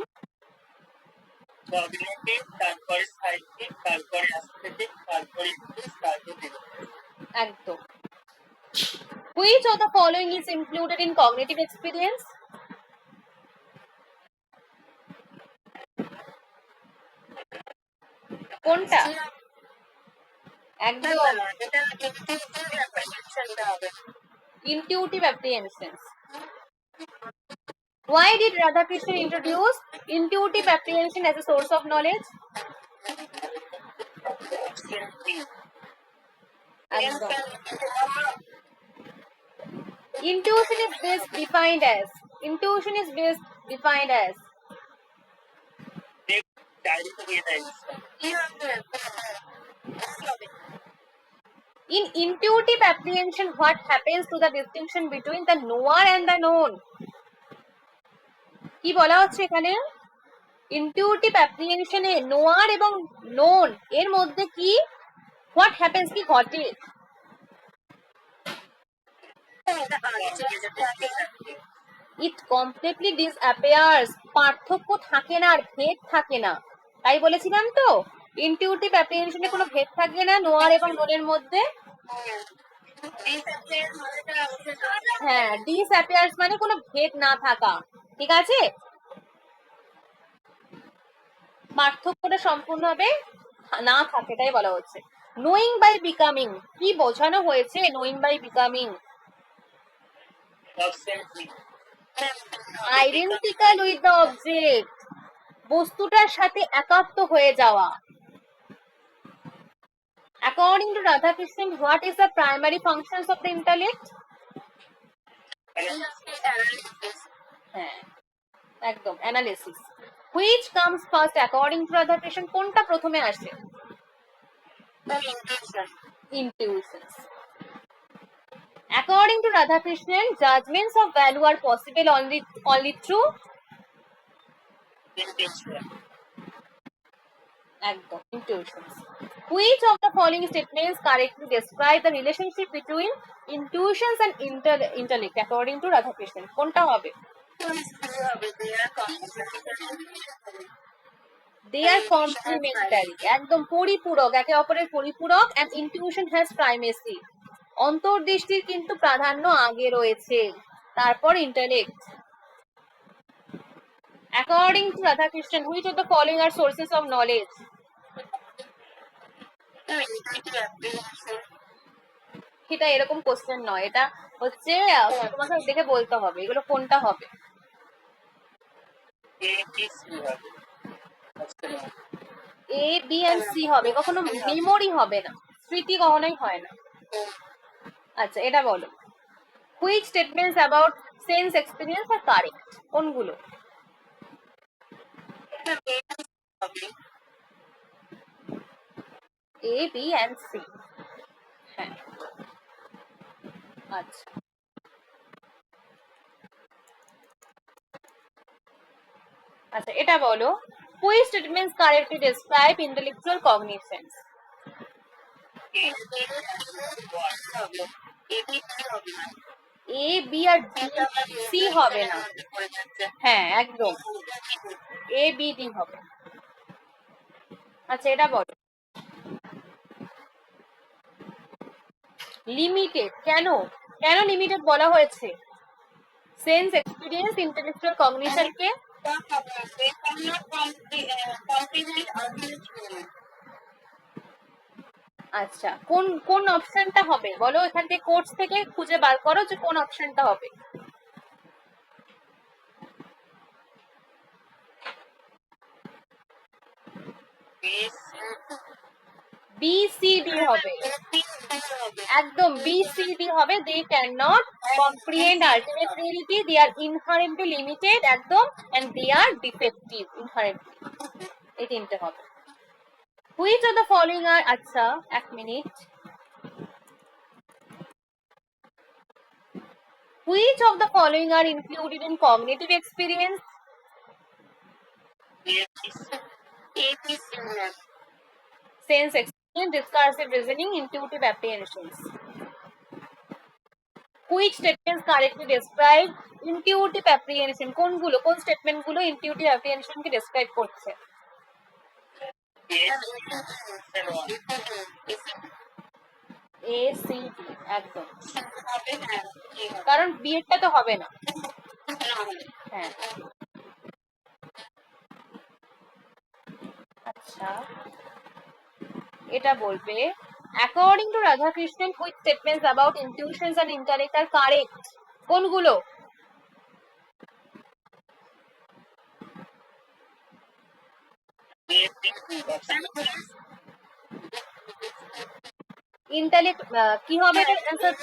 একদম। Which of the following is included in cognitive experience? কোনটা? একদম intuitive apprehensions. Why did Radhakrishnan introduce intuitive apprehension as a source of knowledge? Intuition is best defined as In intuitive apprehension, what happens to the distinction between the knower and the known? কি বলা হচ্ছে এখানে? Intuitive অ্যাপ্রিহেনশনে নোয়ার এবং known এর মধ্যে কি what happens, কি ঘটে? ইট কমপ্লিটলি ডিসঅ্যাপিয়ার্স, পার্থক্য থাকে না আর ভেদ থাকে না। তাই বলেছিলাম তো, ইনটিউটিভ অ্যাপ্রিহেনশনে কোনো ভেদ থাকে না নোয়ার এবং নোনের মধ্যে। হ্যাঁ, ডিসঅ্যাপিয়ার্স মানে কোনো ভেদ না থাকা, ঠিক আছে? পার্থক্যটা সম্পূর্ণভাবে না থাকে, তাই বলা হচ্ছে। নোয়িং বাই বিকামিং, কি বোঝানো হয়েছে knowing by becoming? Identical with the object, বস্তুটার সাথে একাত্ম হয়ে যাওয়া। According to Radhakrishnan, what is the primary functions of the intellect? হ্যাঁ, একদম analysis. Which comes first according to Radhakrishnan? কোনটা প্রথমে আসে? Intuitions. According to Radhakrishnan, judgments of value are possible only through একদম intuitions. Which of the following statements correctly describe the relationship between intuitions and intellect according to Radhakrishnan? কোনটা হবে? They are complementary, একদম পরিপূরক, একে অপরের পরিপূরক। and intuition has primacy, অন্তর্দৃষ্টির কিন্তু প্রাধান্য আগে রয়েছে, তারপর intellect. According to Radhakrishnan, which of the following are sources of knowledge? এটা এরকম কোশ্চেন নয়, এটা হচ্ছে তোমাকে দেখে বলতে হবে এগুলো কোনটা হবে। এ বি এন্ড সি হবে, কখনো মেমোরি হবে না, স্মৃতি কখনোই হয় না। আচ্ছা, এটা বলো, which statements about sense experience are correct? কোনগুলো? এ বি এন্ড সি, হ্যাঁ। আচ্ছা, আচ্ছা এটা বলো, which statements correctly describe intellectual cognitions? A B আর সি হবে না, হ্যাঁ একদম এ বি ডি হবে। আচ্ছা এটা বলো, লিমিটেড কেন, কেন লিমিটেড বলা হয়েছে? সেন্স এক্সপিরিয়েন্স ইন্টেলেকচুয়াল কগনিশনকে আচ্ছা, কোন কোন অপশনটা হবে বলো, এখান থেকে কোর্স থেকে খুঁজে বার করো যে কোন অপশনটা হবে। বি সি ডি হবে, একদম বি সি ডি হবে। They can not comprehend ultimate reality, they are inherently limited, একদম, and they are defective inherently, এই তিনটে হবে। Which of the following are, আচ্ছা এক minute, which of the following are included in cognitive experience? Sense experience, discursive reasoning, intuitive apprehensions. Which statements correctly describe intuitive apprehension? কোনগুলো, কোন statement গুলো intuitive apprehension কে describe করছে? A C D, একদম, কারণ B এরটা তো হবে না। হ্যাঁ, আচ্ছা এটা বলবে, according to Radhakrishnan, which statements about intuitions and intellect are correct? কোনগুলো? ইন্টেলেক্ট কি হবে এটা অ্যানসার?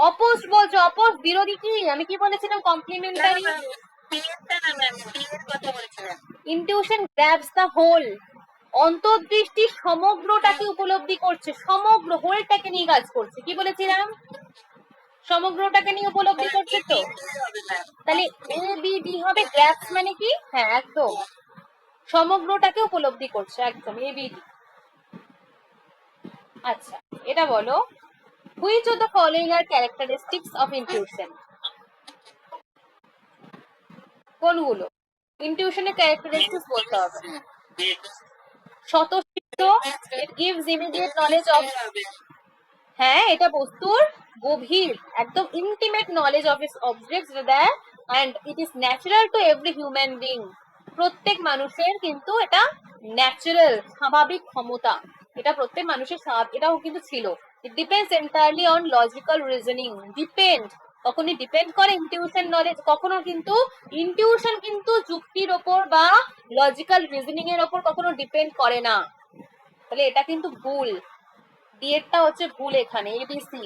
অপোজ বলছো, অপোজ বিরোধী কি? আমি কি বলেছিলাম? Complementary. Intuition grabs the whole, অন্তর্দৃষ্টি সমগ্রটাকে উপলব্ধি করছে, সমগ্র হোলটাকে নিয়ে কাজ করছে। কি বলেছিলাম? সমগ্রটাকে নিয়ে উপলব্ধি করছে। তো তাহলে এবিডি হবে, গ্র্যাবস মানে কি? হ্যাঁ একদম, সমগ্রটাকে উপলব্ধি করছে, একদম এবিডি। আচ্ছা এটা বলো, which of the following are characteristics of intuition? কোনগুলো ইনটিউশনের ক্যারেক্টারিস্টিক্স বলতে হবে? স্বতঃসিদ্ধ, it gives immediate knowledge of, হ্যাঁ এটা বস্তুর গভীর একদম intimate knowledge of its objects দেয়, and it is natural to every human being, প্রত্যেক মানুষের কিন্তু এটা ন্যাচারাল স্বাভাবিক ক্ষমতা, এটা প্রত্যেক মানুষের এটাও কিন্তু ছিল। It depends entirely on logical reasoning, depend, কখনই ডিপেন্ড করে ইনটিউশন নলেজ, কখনো কিন্তু ইনটিউশন কিন্তু যুক্তির ওপর বা লজিক্যাল রিজনিং এর ওপর কখনো ডিপেন্ড করে না। তাহলে এটা কিন্তু ভুল, ডিএরটা হচ্ছে ভুল এখানে, এবিসি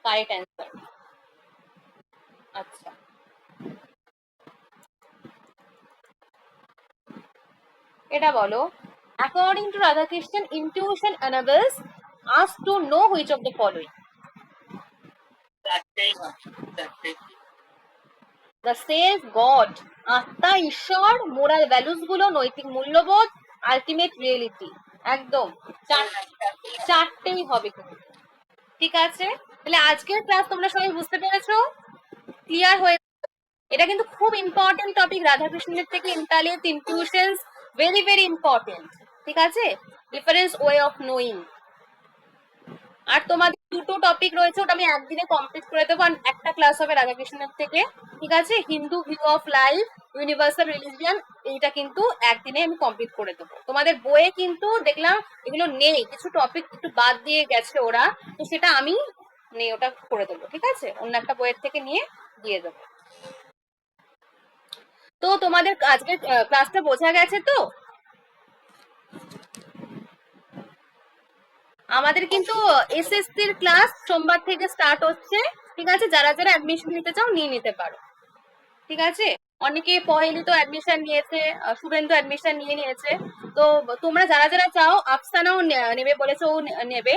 কারেক্ট অ্যান্সার। আচ্ছা এটা বলো, according to Radhakrishnan intuition enables us to know which of the following? The self, God, আত্মা, ঈশ্বর, মোরাল ভ্যালুস গুলো, নৈতিক মূল্যবোধ, আলটিমেট রিয়েলিটি। একদম চারটেই হবে কিন্তু। ঠিক আছে, তাহলে আজকের ক্লাস তোমরা সবাই বুঝতে পেরেছো, ক্লিয়ার হয়ে? এটা কিন্তু খুব ইম্পর্টেন্ট টপিক রাধাকৃষ্ণের থেকে, ইন্টালিয়েন্ট ইনটিউশনস ভেরি ভেরি ইম্পর্টেন্ট। ঠিক আছে, ডিফারেন্স ওয়ে অফ নোয়িং। আর তোমাদের দুটো টপিক রয়েছে, ওটা আমি একদিনে কমপ্লিট করে দেবো, একটা ক্লাস হবে রাধাকৃষ্ণের থেকে। ঠিক আছে, Hindu view of life, universal religion, এইটা কিন্তু একদিনে আমি কমপ্লিট করে দেবো। তোমাদের বইয়ে কিন্তু দেখলাম এগুলো নেই, কিছু টপিক একটু বাদ দিয়ে গেছে ওরা, তো সেটা আমি নেই, ওটা করে দেবো। ঠিক আছে, অন্য একটা বইয়ের থেকে নিয়ে দিয়ে দেবো। তো তোমাদের আজকে ক্লাসটা বোঝা গেছে তো? আমাদের কিন্তু এসএসসির ক্লাস সোমবার থেকে স্টার্ট হচ্ছে। ঠিক আছে, যারা যারা অ্যাডমিশন নিতে চাও নিয়ে নিতে পারো। ঠিক আছে, অনেকে পহেলি তো অ্যাডমিশন নিয়েছে, শুভেন্দু অ্যাডমিশন নিয়ে নিয়েছে। তো তোমরা যারা যারা চাও, আফসানাও নেবে বলেছে, ও নেবে।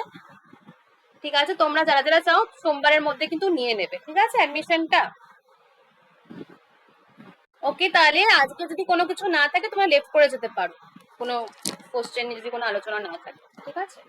ঠিক আছে, তোমরা যারা যারা চাও সোমবারের মধ্যে কিন্তু নিয়ে নেবে। ঠিক আছে, অ্যাডমিশনটা। ওকে, তাহলে আজকে যদি কোনো কিছু না থাকে তোমরা লেফট করে যেতে পারো, কোনো কোশ্চেন যদি কোনো আলোচনা না থাকে। ঠিক আছে।